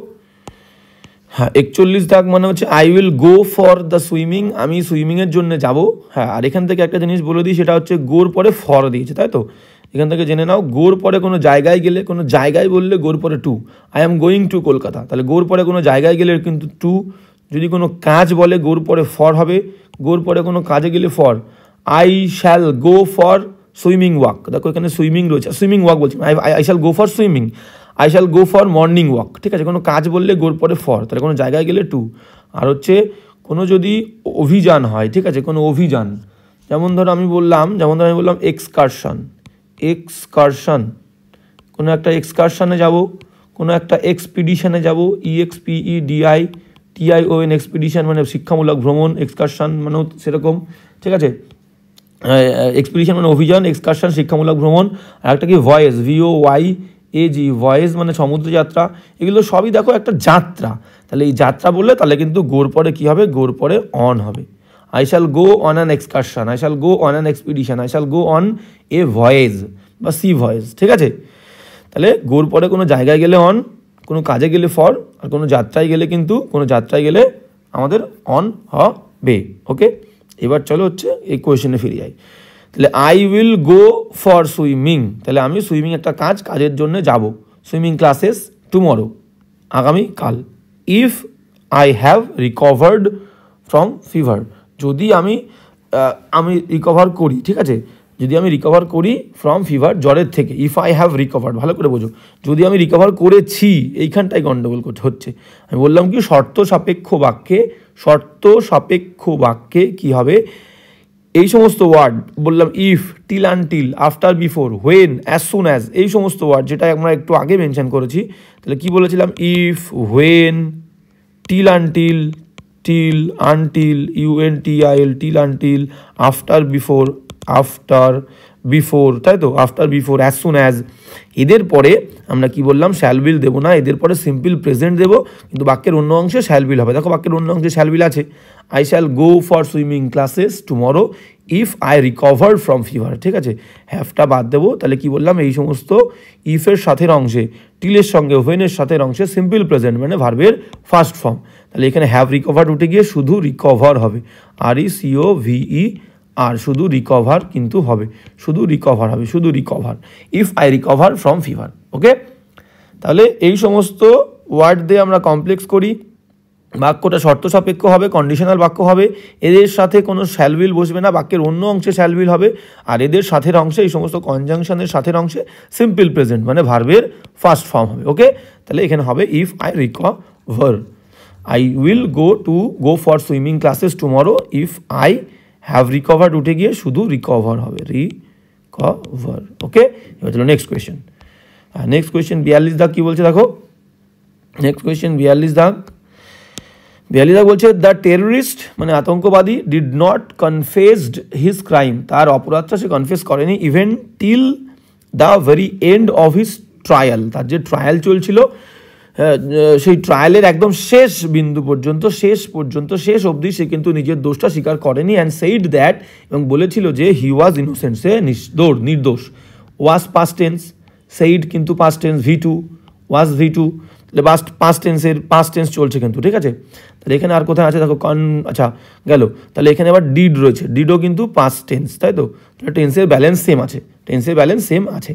হ্যাঁ, 41 দাগ মানে হচ্ছে I will go for the swimming, আমি সুইমিংয়ের জন্য যাব। হ্যাঁ, আর এখান থেকে একটা জিনিস বলে দিই, সেটা হচ্ছে গোর পরে ফর দিয়েছে, তাই তো, এখান থেকে জেনে নাও, গোর পরে কোনো জায়গায় গেলে, কোনো জায়গায় বললে গোর পরে to, I am going to Kolkata, তাহলে গোর পরে কোনো জায়গায় গেলে কিন্তু টু, যদি কোনো কাজ বলে গোর পরে ফর হবে, গোর পরে কোনো কাজে গেলে for. I shall go for swimming walk, দেখো এখানে সুইমিং রয়েছে, সুইমিং ওয়াক বলছি, I shall go for swimming, I shall go for morning walk, ঠিক আছে, কোনো কাজ বললে গোর পরে ফর, তাহলে কোনো জায়গায় গেলে টু। আর হচ্ছে কোনো যদি অভিযান হয়, ঠিক আছে, কোনো অভিযান, যেমন ধরো আমি বললাম এক্সকারশন, এক্সকারশন, কোনো একটা এক্সকারশনে যাব, কোনো একটা এক্সপিডিশনে যাব, EXPEDITION, এক্সপিডিশন মানে শিক্ষামূলক ভ্রমণ, এক্সকারশন মানেও সেরকম, ঠিক আছে, এক্সপিডিশন মানে অভিযান, এক্সকারশন শিক্ষামূলক ভ্রমণ। আর একটা কি ভয়েস, VOYAG, ভয়েস মানে সমুদ্রযাত্রা, এগুলো সবই দেখো একটা যাত্রা, তাহলে এই যাত্রা বললে তাহলে কিন্তু গোর পরে কী হবে, গোর পরে অন হবে। I shall go on an excursion, I shall go on an expedition, I shall go on a voice বা সি ভয়েস, ঠিক আছে, তাহলে গোর পরে কোনো জায়গায় গেলে অন, কোনো কাজে গেলে ফর, আর কোনো যাত্রায় গেলে কিন্তু, কোনো যাত্রায় গেলে আমাদের অন হবে। ওকে, এবার চলো হচ্ছে এই কোয়েশনে ফিরে যাই। তাহলে I will go for swimming, তাহলে আমি সুইমিং একটা কাজ, কাজের জন্য যাব, সুইমিং ক্লাসেস টুমরো, আগামীকাল। If I have recovered from fever, যদি আমি রিকভার করি, ঠিক আছে, যদি আমি রিকভার করি ফ্রম ফিভার, জ্বরের থেকে, ইফ আই হ্যাভ রিকভার্ড, ভালো করে বোঝো, যদি আমি রিকভার করেছি, এইখানটাই গণ্ডগোল হচ্ছে। আমি বললাম কি শর্ত সাপেক্ষ বাক্যে, শর্ত সাপেক্ষ বাক্যে কী হবে, এই সমস্ত ওয়ার্ড বললাম, if, till until, after before, when, as soon as, এই সমস্ত ওয়ার্ড যেটা আমরা একটু আগে মেনশন করেছি, তাহলে কি বলেছিলাম, if, when, till until, till, until, UNTIL, till until, after before, after before, তাই তো, after before, as soon as, এদের পরে আমরা কি বললাম, শ্যাল উইল দেবো না, এদের পরে সিম্পল প্রেজেন্ট দেবো, কিন্তু বাক্যের অন্য অংশে শ্যাল উইল হবে। দেখো বাক্যের অন্য অংশে শ্যাল উইল আছে, I shall go for swimming classes tomorrow if I recovered from fever, ঠিক আছে, হ্যাভটা বাদ দেবো, তাহলে কি বললাম, এই সমস্ত ইফের সাথের অংশে, টিলের সঙ্গে হোয়েনের সাথের অংশে সিম্পল প্রেজেন্ট মানে ভার্বের ফার্স্ট ফর্ম, তাহলে এখানে হ্যাভ রিকভার্ড উঠে গিয়ে শুধু রিকভার হবে, RECOVER, আর শুধু রিকভার কিন্তু হবে, শুধু রিকভার হবে, শুধু recover, if I recover from fever. Okay, তাহলে এই সমস্ত ওয়ার্ড দিয়ে আমরা কমপ্লেক্স করি, বাক্যটা শর্ত সাপেক্ষ হবে, কন্ডিশনাল বাক্য হবে, এদের সাথে কোনো শ্যাল উইল বসবে না, বাক্যের অন্য অংশে শ্যাল উইল হবে, আর এদের সাথের অংশে, এই সমস্ত কনজাংশনের সাথের অংশে সিম্পল প্রেজেন্ট মানে ভার্বের ফার্স্ট ফর্ম হবে। ওকে, তাহলে এখানে হবে if I recover, I will go for swimming classes tomorrow if I have recovered উঠে গিয়ে শুধু রিকভার হবে, রিকভার। ওকে, এবার চলো নেক্সট কোয়েশ্চেন। নেক্সট কোয়েশ্চেন 42 দাগ কী বলছে দেখো, নেক্সট কোয়েশ্চেন 42 দাগ বলছে, দ্য টেররিস্ট মানে আতঙ্কবাদী did not confessed his crime, তার অপরাধটা সে কনফেস করেনি, even till the very end of his trial, তার যে ট্রায়াল চলছিল সেই ট্রায়ালের একদম শেষ বিন্দু পর্যন্ত, শেষ অবধি সে কিন্তু নিজের দোষটা স্বীকার করেনি, অ্যান্ড সেইড দ্যাট, এবং বলেছিল যে হি ওয়াজ ইনোসেন্ট, সে নির্দোষ। ওয়াজ পাস্ট টেন্স, সেইড কিন্তু পাস্ট টেন্স, V2 ওয়াজ V2, তাহলে পাস্ট টেন্স চলছে কিন্তু, ঠিক আছে, তাহলে এখানে আর কোথায় আছে দেখো, আচ্ছা গেল, তাহলে এখানে আবার ডিড রয়েছে, ডিডও কিন্তু পাস্ট টেন্স, তাই তো, তাহলে টেন্সের ব্যালেন্স সেম আছে।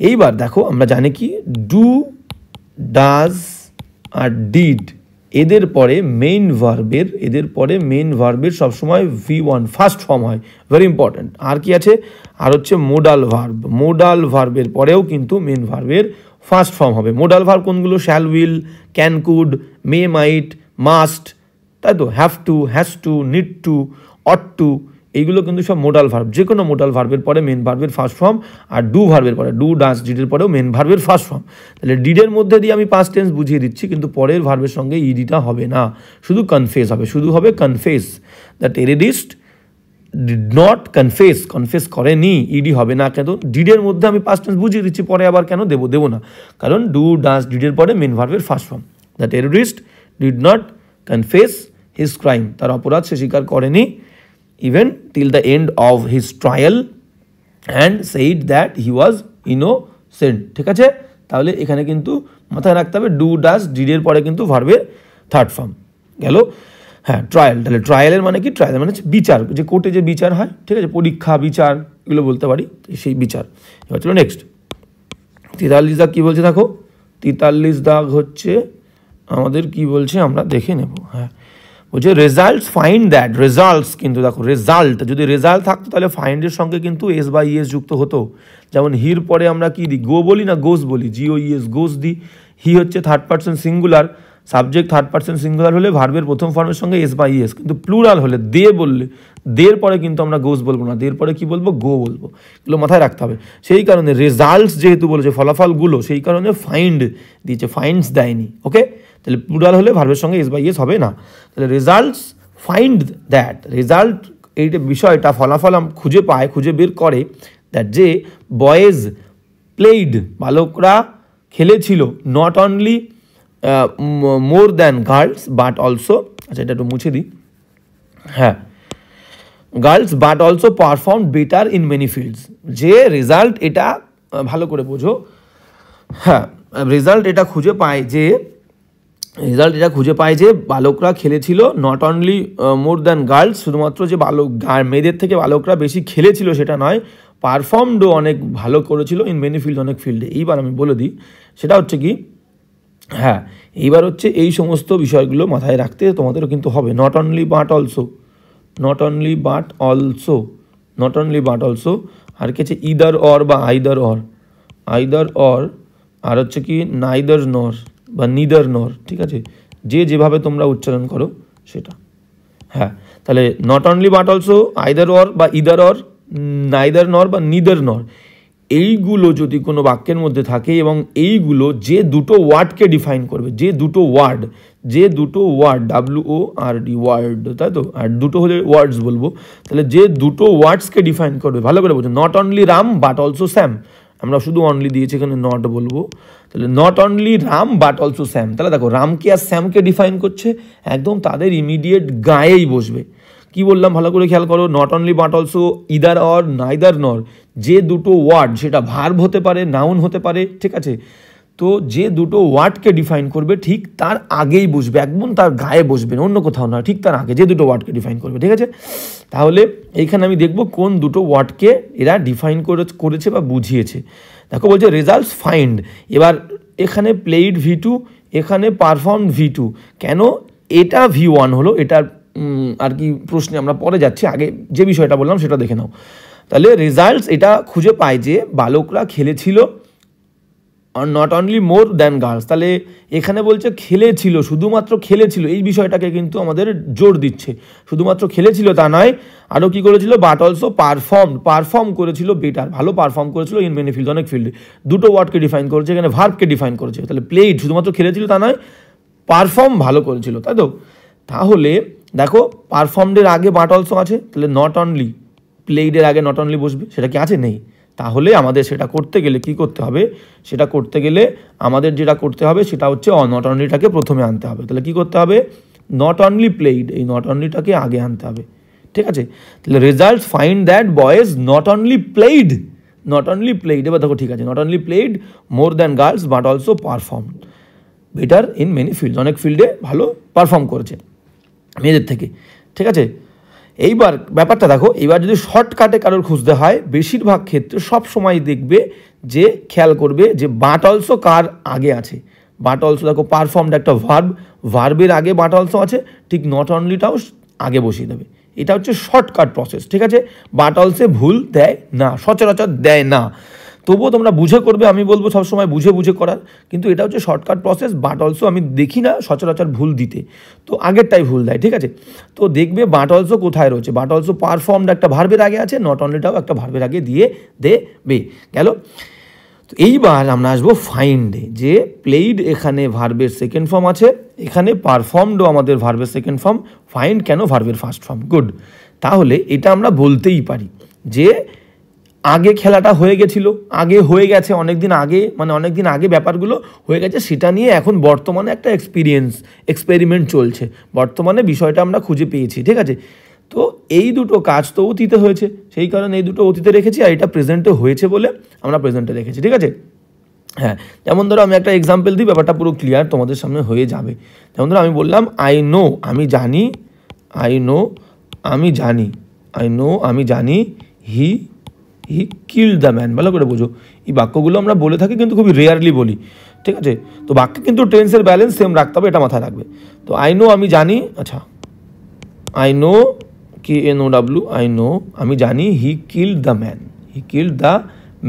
এইবার দেখো আমরা জানি কি ডু, ডাজ আর ডিড, এদের পরে মেইন ভার্বের সবসময় V1 ফার্স্ট ফর্ম হয়, ভেরি ইম্পর্ট্যান্ট। আর কি আছে, আর হচ্ছে মোডাল ভার্বের পরেও কিন্তু মেইন ভার্বের ফার্স্ট ফর্ম হবে। মোডাল ভার্ব কোনগুলো, shall, will, can, could, may, might, must, তাই তো, have to, has to, need to, ought to, এইগুলো কিন্তু সব মোডাল ভার্ব। যে কোনো মোডাল ভার্বের পরে মেন ভার্বের ফার্স্ট ফর্ম, আর ডু ভার্বের পরে ডু, ডাস, ডিডের পরেও মেন ভার্বের ফার্স্ট ফর্ম। তাহলে ডিডের মধ্যে দিয়ে আমি পাস্ট টেন্স বুঝিয়ে দিচ্ছি, কিন্তু পরের ভার্বের সঙ্গে ইডিটা হবে না, শুধু কনফেস হবে, শুধু হবে confess. The terrorist did not confess করেনি, ইডি হবে না। কেন, ডিডের মধ্যে আমি পাস্ট টেন্স বুঝিয়ে দিচ্ছি, পরে আবার কেন দেবো না, কারণ ডু, ডাস, ডিডের পরে মেন ভার্বের first form. The terrorist did not confess his crime, তার অপরাধ সে স্বীকার করেনি, even till the end of his trial and said that he was innocent। ঠিক আছে, তাহলে এখানে কিন্তু মাথায় রাখতে হবে ডু, ডাস, ডিডের পরে কিন্তু ভার্বের থার্ড ফর্ম গেল। হ্যাঁ, ট্রায়াল, তাহলে ট্রায়ালের মানে কি, ট্রায়াল মানে হচ্ছে বিচার, যে কোর্টে যে বিচার হয়, ঠিক আছে, পরীক্ষা, বিচার, এগুলো বলতে পারি, সেই বিচার। এবার চলো নেক্সট, 43 দাগ কী বলছে দেখো, 43 দাগ হচ্ছে আমাদের কি বলছে আমরা দেখে নেব। হ্যাঁ, বলছে রেজাল্টস ফাইন্ড দ্যাট, রেজাল্টস কিন্তু দেখো, রেজাল্ট যদি রেজাল্ট থাকতো তাহলে ফাইন্ডের সঙ্গে কিন্তু এস বা ইএস যুক্ত হতো। যেমন হির পরে আমরা কি দিই, গো বলি না গোস বলি, GOES, গোস দিই। হি হচ্ছে third person singular, subject third person singular হলে ভার্বের প্রথম ফর্মের সঙ্গে এস বা ইএস, কিন্তু প্লুরাল হলে দে বললে, দের পরে কিন্তু আমরা গোস বলবো না, দের পরে কি বলবো, গো বলবো। এগুলো মাথায় রাখতে হবে। সেই কারণে রেজাল্টস যেহেতু বলেছে ফলাফলগুলো, সেই কারণে ফাইন্ড দিয়েছে, ফাইন্ডস দেয়নি। ওকে, তাহলে প্লুরাল হলে ভার্বের সঙ্গে এস বা ইএস হবে না। তাহলে রেজাল্টস ফাইন্ড দ্যাট, রেজাল্ট এই বিষয়টা, ফলাফল খুঁজে পায়, খুঁজে বের করে, দ্যাট যে বয়েজ প্লেইড, বালকরা খেলেছিল, not only more than girls but also, আচ্ছা এটা একটু মুছে দিই, হ্যাঁ, girls but also perform better in many fields. যে রেজাল্ট এটা ভালো করে বোঝো, হ্যাঁ, রেজাল্ট এটা খুঁজে পায় যে বালকরা খেলেছিল, not only more than girls, শুধুমাত্র যে মেয়েদের থেকে বালকরা বেশি খেলেছিল সেটা নয়, পারফর্মডও অনেক ভালো করেছিল, ইন মেনি ফিল্ড, অনেক ফিল্ডে। এইবার আমি বলে দিই, সেটা হচ্ছে কি, হ্যাঁ, এইবার হচ্ছে এই সমস্ত বিষয়গুলো মাথায় রাখতে তোমাদেরও কিন্তু হবে। নট অনলি বাট অলসো, আর কি আছে, ইদার অর বা আইদার অর, আর হচ্ছে কি নাইদার নর বা নিদার নর, ঠিক আছে, যে যেভাবে তোমরা উচ্চারণ করো সেটা। হ্যাঁ, তাহলে not only but also, either or বা ইদার অর, নাইদার নর বা নিদার নর, এইগুলো যদি কোনো বাক্যের মধ্যে থাকে এবং এইগুলো যে দুটো ওয়ার্ডকে ডিফাইন করবে, যে দুটো ওয়ার্ড WORD, ওয়ার্ড, তাই তো, আর দুটো হলে ওয়ার্ডস বলবো, তাহলে যে দুটো ওয়ার্ডসকে ডিফাইন করবে, ভালো করে বলছো, not only Ram but also Sam, আমরা শুধু অনলি দিয়েছি, এখানে নট বলবো, তাহলে not only Ram but also Sam. তাহলে দেখো, রামকে আর স্যামকে ডিফাইন করছে, একদম তাদের ইমিডিয়েট গায়েই বসবে। কি বললাম ভালো করে খেয়াল করো, not only but also, either or, neither নর, যে দুটো ওয়ার্ড, সেটা ভার্ব হতে পারে, নাউন হতে পারে, ঠিক আছে, তো যে দুটো ওয়ার্ডকে ডিফাইন করবে ঠিক তার আগেই বসবে, একদম তার গায়ে বসবে, অন্য কোথাও না, ঠিক তার আগে যে দুটো ওয়ার্ডকে ডিফাইন করবে, ঠিক আছে। তাহলে এইখানে আমি দেখব কোন দুটো ওয়ার্ডকে এরা ডিফাইন করেছে বা বুঝিয়েছে। দেখো বলছে রেজাল্টস ফাইন্ড, এবার এখানে প্লেইড V2, এখানে পারফর্ম V2, কেন এটা V1 হলো, এটার আর কি প্রশ্নে আমরা পরে যাচ্ছি, আগে যে বিষয়টা বললাম সেটা দেখে নাও। তাহলে রেজাল্টস এটা খুঁজে পায় যে বালকরা খেলেছিল, not only more than girls, তাহলে এখানে বলছে খেলেছিল, শুধুমাত্র খেলেছিল, এই বিষয়টাকে কিন্তু আমাদের জোর দিচ্ছে, শুধুমাত্র খেলেছিল তা নয়, আরও কী করেছিল, বাট অলসো পারফর্ম করেছিল বেটার, ভালো পারফর্ম করেছিল ইন মেনি ফিল্ড, অনেক ফিল্ডে, দুটো ওয়ার্ডকে ডিফাইন করেছে, এখানে ভার্বকে ডিফাইন করেছে। তাহলে প্লেইড শুধুমাত্র খেলেছিল তা নয়, পারফর্ম ভালো করেছিল, তাই তো। তাহলে দেখো, পারফর্মডের আগে বাট অলসো আছে, তাহলে নট অনলি, প্লেইডের আগে নট অনলি বসবে, সেটা কি আছে, নেই। তাহলে আমাদের সেটা করতে গেলে কি করতে হবে, আমাদের যেটা করতে হবে সেটা হচ্ছে নট অনলিটাকে প্রথমে আনতে হবে। তাহলে কি করতে হবে, নট অনলি প্লেইড, এই নট অনলিটাকে আগে আনতে হবে, ঠিক আছে। তাহলে results find that boys not only played, এবার দেখো ঠিক আছে, not only played more than girls but also perform better in many fields, অনেক ফিল্ডে ভালো পারফর্ম করেছে মেয়েদের থেকে, ঠিক আছে। এইবার ব্যাপারটা দেখো, এবার যদি শর্টকাটে কারোর খুঁজতে হয়, বেশিরভাগ ক্ষেত্রে সব সময় দেখবে যে খেয়াল করবে যে বাট অলসো কার আগে আছে। বাট অলসো দেখো, পারফর্মড একটা ভার্বের আগে বাট অলসো আছে, ঠিক নট অনলিটাও আগে বসিয়ে দেবে। এটা হচ্ছে শর্টকাট প্রসেস, ঠিক আছে। বাট অলসে ভুল দেয় না, সচরাচর দেয় না, তবুও তোমরা বুঝে করবে, আমি বলবো সবসময় বুঝে বুঝে করার, কিন্তু এটা হচ্ছে শর্টকাট প্রসেস। বাট অলসো আমি দেখি না সচরাচর ভুল দিতে, তো আগেরটাই ভুল দেয়, ঠিক আছে। তো দেখবে বাট অলসো কোথায় রয়েছে, বাট অলসো পারফর্মড একটা ভার্বের আগে আছে, নট অনলিটাও একটা ভার্বের আগে দিয়ে দেবে, গেল। তো এইবার আমরা আসবো ফাইন্ডে, যে প্লেইড এখানে ভার্বের সেকেন্ড ফর্ম আছে, এখানে পারফর্মডও আমাদের ভার্বের সেকেন্ড ফর্ম, ফাইন্ড কেন ভার্বের ফার্স্ট ফর্ম, গুড। তাহলে এটা আমরা বলতেই পারি যে আগে খেলাটা হয়ে গেছিলো, আগে হয়ে গেছে অনেক দিন আগে, মানে অনেক দিন আগে ব্যাপারগুলো হয়ে গেছে, সেটা নিয়ে এখন বর্তমানে একটা এক্সপেরিমেন্ট চলছে, বর্তমানে বিষয়টা আমরা খুঁজে পেয়েছি, ঠিক আছে। তো এই দুটো কাজ তো অতীতে হয়েছে, সেই কারণে এই দুটো অতীতে রেখেছি, আর এটা প্রেজেন্টে হয়েছে বলে আমরা প্রেজেন্টে রেখেছি, ঠিক আছে। হ্যাঁ, যেমন ধরো আমি একটা এক্সাম্পল দিই, ব্যাপারটা পুরো ক্লিয়ার তোমাদের সামনে হয়ে যাবে। যেমন ধরো আমি বললাম আই নো, আমি জানি, আই নো আমি জানি, আই নো আমি জানি, হি কিল্ড দ্য ম্যান। ভালো করে বোঝো, এই বাক্যগুলো আমরা বলে থাকি কিন্তু খুবই রেয়ারলি বলি, ঠিক আছে। তো বাক্যে কিন্তু টেন্সের ব্যালেন্স সেম রাখতে হবে, এটা মাথায় রাখবে। তো আই নো আমি জানি, আচ্ছা I know KNOW, I know আমি জানি, he killed the man, he killed the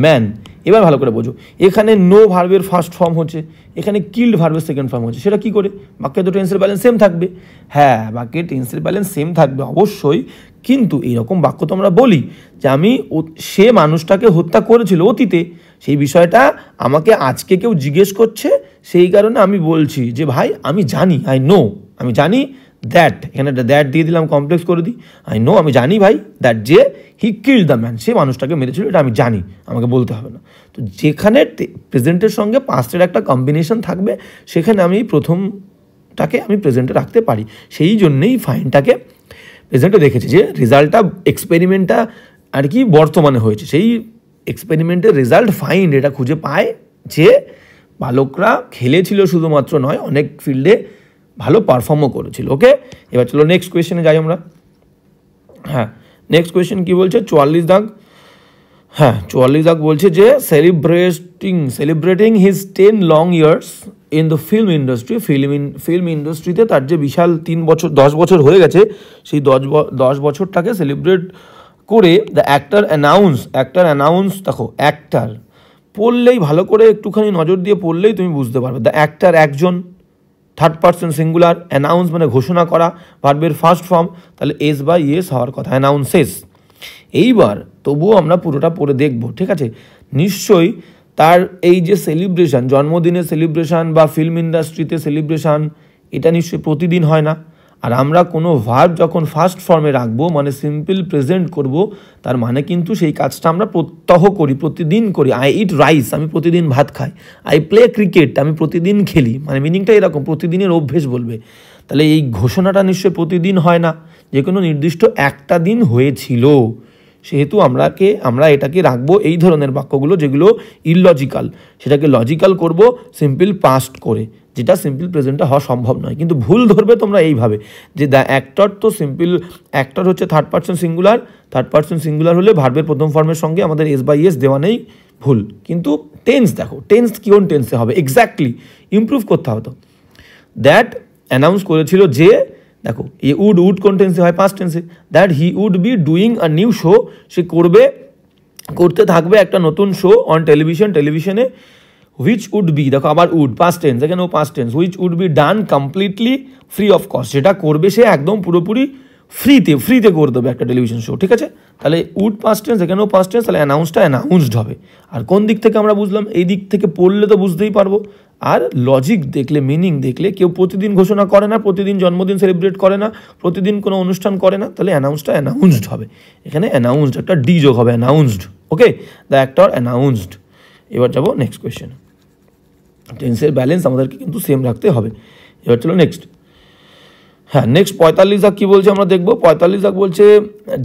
man. এবার ভালো করে বোঝো, এখানে নো ভার্বের ফার্স্ট ফর্ম হচ্ছে, এখানে কিল্ড ভার্বের সেকেন্ড ফর্ম হচ্ছে, সেটা কি করে, বাক্যে তো টেন্সের ব্যালেন্স সেম থাকবে। হ্যাঁ, বাক্যে টেন্সের ব্যালেন্স সেম থাকবে অবশ্যই, কিন্তু এইরকম বাক্য তো আমরা বলি যে আমি সে মানুষটাকে হত্যা করেছিল অতীতে, সেই বিষয়টা আমাকে আজকে কেউ জিজ্ঞেস করছে, সেই কারণে আমি বলছি যে ভাই আমি জানি, আই নো আমি জানি দ্যাট, এখানে দ্যাট দিয়ে দিলাম, কমপ্লেক্স করে দিই, আই নো আমি জানি ভাই দ্যাট, যে হি কিল্ড দ্য ম্যান, সে মানুষটাকে মেরেছিল, এটা আমি জানি, আমাকে বলতে হবে না। তো যেখানে প্রেজেন্টের সঙ্গে পাস্টের একটা কম্বিনেশন থাকবে, সেখানে আমি প্রথমটাকে আমি প্রেজেন্টে রাখতে পারি, সেই জন্যেই ফাইনটাকে প্রেজেন্টে রেখেছি, যে রেজাল্টটা এক্সপেরিমেন্টটা আর কি বর্তমানে হয়েছে, সেই এক্সপেরিমেন্টের রেজাল্ট ফাইন্ড এটা খুঁজে পায় যে বালকরা খেলেছিল শুধুমাত্র নয়, অনেক ফিল্ডে ভালো পারফর্মও করেছিল। ওকে, এবার চলো নেক্সট কোয়েশ্চেনে যাই আমরা। হ্যাঁ, নেক্সট কোয়েশ্চেন কী বলছে, 44 দাগ। হ্যাঁ, 44 দাগ বলছে যে celebrating his 10 long years in the film industry, film ইন্ডাস্ট্রিতে তার যে বিশাল 10 বছর হয়ে গেছে, সেই 10 বছরটাকে সেলিব্রেট করে দ্য অ্যাক্টর অ্যানাউন্স, দেখো অ্যাক্টর পড়লেই ভালো করে একটুখানি নজর দিয়ে পড়লেই তুমি বুঝতে পারবে, দ্য অ্যাক্টর একজন, থার্ড পার্সন সিঙ্গুলার, অ্যানাউন্স মানে ঘোষণা করা, ভার্বের ফার্স্ট ফর্ম, তাহলে এস বা ইয়েস হওয়ার কথা, অ্যানাউন্সেস। এইবার তবুও আমরা পুরোটা পড়ে দেখব, ঠিক আছে। নিশ্চয়ই তার এই যে সেলিব্রেশন, জন্মদিনের সেলিব্রেশন বা ফিল্ম ইন্ডাস্ট্রিতে সেলিব্রেশন, এটা নিশ্চয়ই প্রতিদিন হয় না। আর আমরা কোনো ভার্ব যখন ফার্স্ট ফর্মে রাখবো, মানে সিম্পল প্রেজেন্ট করব, তার মানে কিন্তু সেই কাজটা আমরা প্রত্যহ করি, প্রতিদিন করি। আই ইট রাইস, আমি প্রতিদিন ভাত খাই। আই প্লে ক্রিকেট, আমি প্রতিদিন খেলি, মানে মিনিংটা এরকম, প্রতিদিনের অভ্যেস বলবে। তাহলে এই ঘোষণাটা নিশ্চয়ই প্রতিদিন হয় না, যে কোনো নির্দিষ্ট একটা দিন হয়েছিল, সেহেতু আমরা এটাকে রাখবো এই ধরনের বাক্যগুলো যেগুলো ইললজিক্যাল, সেটাকে লজিক্যাল করব সিম্পল পাস্ট করে, যেটা সিম্পল প্রেজেন্টে হওয়া সম্ভব নয়। কিন্তু ভুল ধরবে তোমরা এইভাবে, যে দ্য অ্যাক্টর, তো সিম্পল অ্যাক্টর হচ্ছে থার্ড পার্সন সিঙ্গুলার হলে ভার্বের প্রথম ফর্মের সঙ্গে আমাদের এস বাই এস দেওয়া নেই, ভুল। কিন্তু টেন্স দেখো, টেন্স কোন টেন্সে হবে, এক্স্যাক্টলি ইমপ্রুভ করতে হবে। তো দ্যাট অ্যানাউন্স করেছিল যে, দেখো এ উড কোন টেন্সে হয়, পাস্ট টেন্সে, that he would be doing a new show, সে করতে থাকবে একটা নতুন শো অন টেলিভিশনে, হুইচ উড বি, দেখো আবার উড পাস্ট টেন্স, এখানেও past tense, which would be done completely free of cost, যেটা করবে সে একদম পুরোপুরি ফ্রিতে করে দেবে একটা টেলিভিশন শো, ঠিক আছে। তাহলে উড পাস্ট টেন্স, এখানেও পাস্ট টেন্স, তাহলে অ্যানাউন্সড হবে। আর কোন দিক থেকে আমরা বুঝলাম, এই দিক থেকে পড়লে তো বুঝতেই পারবো। আর লজিক দেখলে, মিনিং দেখলে, কেউ প্রতিদিন ঘোষণা করে না, প্রতিদিন জন্মদিন সেলিব্রেট করে না, প্রতিদিন কোনো অনুষ্ঠান করে না, তাহলে অ্যানাউন্সড হবে। এখানে অ্যানাউন্সড একটা ডি যোগ হবে, announced. Okay, the actor announced. এবার যাবো নেক্সট কোয়েশ্চেন। টেন্সের ব্যালেন্স আমাদেরকে কিন্তু সেম রাখতে হবে। এবার চলো নেক্সট। হ্যাঁ, নেক্সট 45 দাগ কী বলছে আমরা দেখবো। 45 দাগ বলছে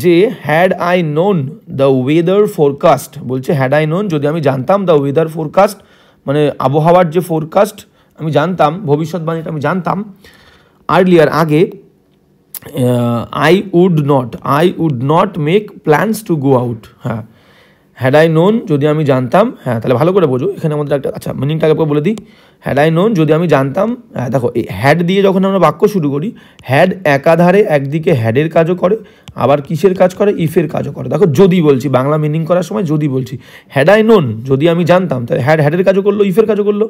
যে had I known the weather forecast, বলছে হ্যাড আই নোন, যদি আমি জানতাম, দ্য ওয়েদার ফোরকাস্ট মানে আবহাওয়ার যে ফোরকাস্ট আমি জানতাম, ভবিষ্যৎবাণীটা আমি জানতাম, আর্লিয়ার আগে, I would not make plans to go out. Had I known যদি আমি জানতাম, হ্যাঁ তাহলে ভালো করে বোঝো এখানে আমাদের একটা, আচ্ছা মিনিংটাকে বলে দিই। হ্যাড আই নোন যদি আমি জানতাম, হ্যাঁ দেখো এই হ্যাড দিয়ে যখন আমরা বাক্য শুরু করি, হ্যাড একাধারে একদিকে হ্যাডের কাজও করে, আবার কিসের কাজ করে, ইফের কাজও করে। দেখো যদি বলছি, বাংলা মিনিং করার সময় যদি বলছি, হ্যাড আই নোন যদি আমি জানতাম, তাহলে হ্যাডের কাজও করলো, ইফের কাজও করলো।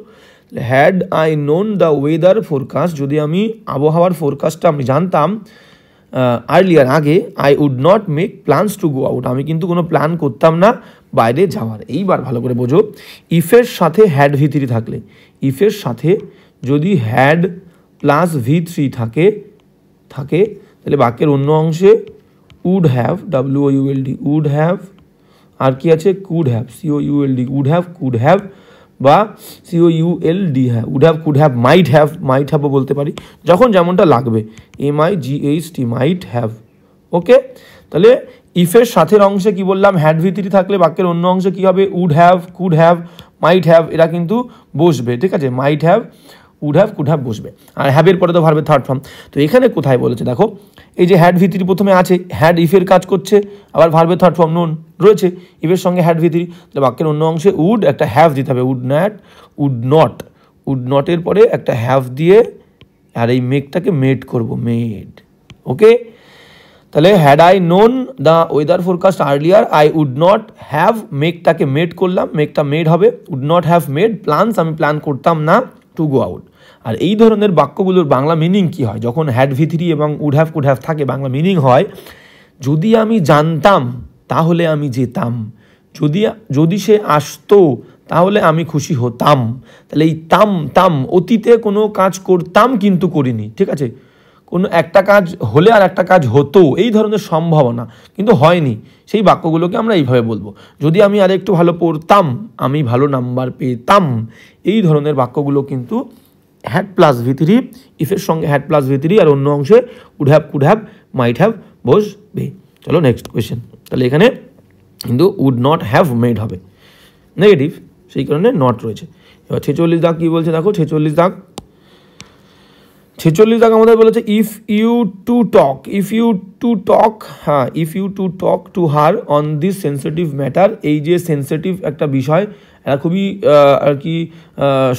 Had I known the weather forecast যদি আমি আবহাওয়ার ফোরকাস্টটা আমি জানতাম আর্লিয়ার আগে, I would not make plans to go out আমি কিন্তু কোনো প্ল্যান করতাম না বাইরে যাওয়ার। এইবার ভালো করে বোঝো, ইফের সাথে হ্যাড V3 থাকলে, ইফের সাথে যদি হ্যাড প্লাস V3 থাকে তাহলে বাক্যের অন্য অংশে would have, WOULD would have, আর কি আছে could have, COULD would have, could have, বা COULD have, would have, could have, might হ্যাভও বলতে পারি, যখন যেমনটা লাগবে, MIGHT মাইট হ্যাভ। ওকে, তাহলে ইফের সাথের অংশে কি বললাম, হ্যাড V3 থাকলে বাক্যের অন্য অংশে কি হবে, would have, could have, might have, এরা কিন্তু বসবে। ঠিক আছে, might have, would have, could have বসবে, আর হ্যাভের পরে তো ভার্বের থার্ড ফর্ম। তো এখানে কোথায় বলেছে দেখো, এই যে হ্যাড V3 প্রথমে আছে, হ্যাড ইফের কাজ করছে, আবার ভার্বের থার্ড ফর্ম নোন রয়েছে, ইফের সঙ্গে হ্যাড V3, তাহলে বাক্যের অন্য অংশে উড একটা হ্যাভ দিতে হবে, উড নটের পরে একটা হ্যাভ দিয়ে আর এই মেকটাকে মেড করব, মেড। ওকে, তাহলে had I known the weather forecast earlier I would not have, মেকটাকে মেড করলাম, মেকটা মেড হবে, would not have made plans আমি প্ল্যান করতাম না টু গো আউট। আর এই ধরনের বাক্যগুলোর বাংলা মিনিং কি হয়, যখন হ্যাড V3 এবং উড হ্যাভ, কুড হ্যাভ থাকে, বাংলা মিনিং হয় যদি আমি জানতাম তাহলে আমি যেতাম, যদি সে আসতো তাহলে আমি খুশি হতাম। তাহলে এই তাম অতীতে কোনো কাজ করতাম কিন্তু করিনি। ঠিক আছে, কোনো একটা কাজ হলে আর একটা কাজ হতো, এই ধরনের সম্ভাবনা কিন্তু হয়নি, সেই বাক্যগুলোকে আমরা এইভাবে বলবো। যদি আমি আর একটু ভালো পড়তাম আমি ভালো নাম্বার পেতাম, এই ধরনের বাক্যগুলো কিন্তু হ্যাড প্লাস V3, ইফের সঙ্গে হ্যাড প্লাস V3 আর অন্য অংশে would have, could have, might have বসবে। চলো নেক্সট কোয়েশ্চেন। তাহলে এখানে কিন্তু উড নট হ্যাভ মেড হবে, নেগেটিভ, সেই কারণে নট রয়েছে। এবার 46 দাগ কী বলছে দেখো, 46 দাগ আমাদের বলেছে if you to talk to her on this sensitive matter. এই যে সেন্সিটিভ একটা বিষয়, এটা খুবই আর কি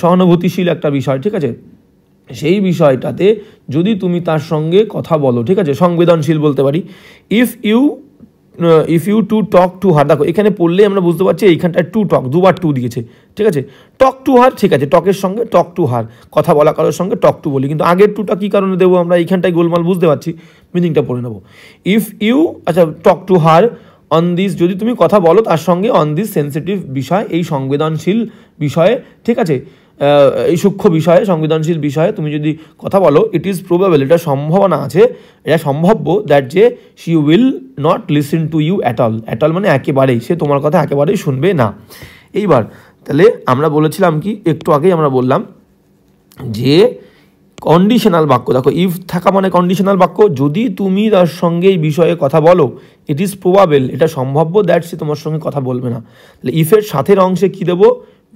সহানুভূতিশীল একটা বিষয়। ঠিক আছে, সেই বিষয়টাতে যদি তুমি তার সঙ্গে কথা বলো, ঠিক আছে, সংবেদনশীল বলতে পারি। If you to talk to her, দেখো এখানে পড়লেই আমরা বুঝতে পারছি এইখানটায় টু টক, দুবার টু দিয়েছে। ঠিক আছে, টক টু হার, ঠিক আছে, টকের সঙ্গে টক টু হার, কথা বলা কারোর সঙ্গে টক টু বলি, কিন্তু আগের টুটা কী কারণে দেবো আমরা এইখানটায় গোলমাল বুঝতে পারছি, মিনিংটা পড়ে নেবো। ইফ ইউ, আচ্ছা টক টু হার অন দিস, যদি তুমি কথা বলো তার সঙ্গে অন দিস সেন্সিটিভ বিষয়, এই সংবেদনশীল বিষয়ে, ঠিক আছে, এই সূক্ষ্ম বিষয়ে, সংবেদনশীল বিষয়ে তুমি যদি কথা বলো, ইট ইজ প্রবাবল, এটা সম্ভাবনা আছে, এটা সম্ভাব্য, দ্যাট যে she will not listen to you at all মানে একেবারেই, সে তোমার কথা একেবারেই শুনবে না। এইবার তাহলে আমরা বলেছিলাম কি, একটু আগেই আমরা বললাম যে কন্ডিশনাল বাক্য, দেখো ইফ থাকা মানে কন্ডিশনাল বাক্য, যদি তুমি তার সঙ্গে এই বিষয়ে কথা বলো, ইট ইজ প্রবাবল, এটা সম্ভাব্য, দ্যাট সে তোমার সঙ্গে কথা বলবে না। তাহলে ইফের সাথের অংশে কী দেবো,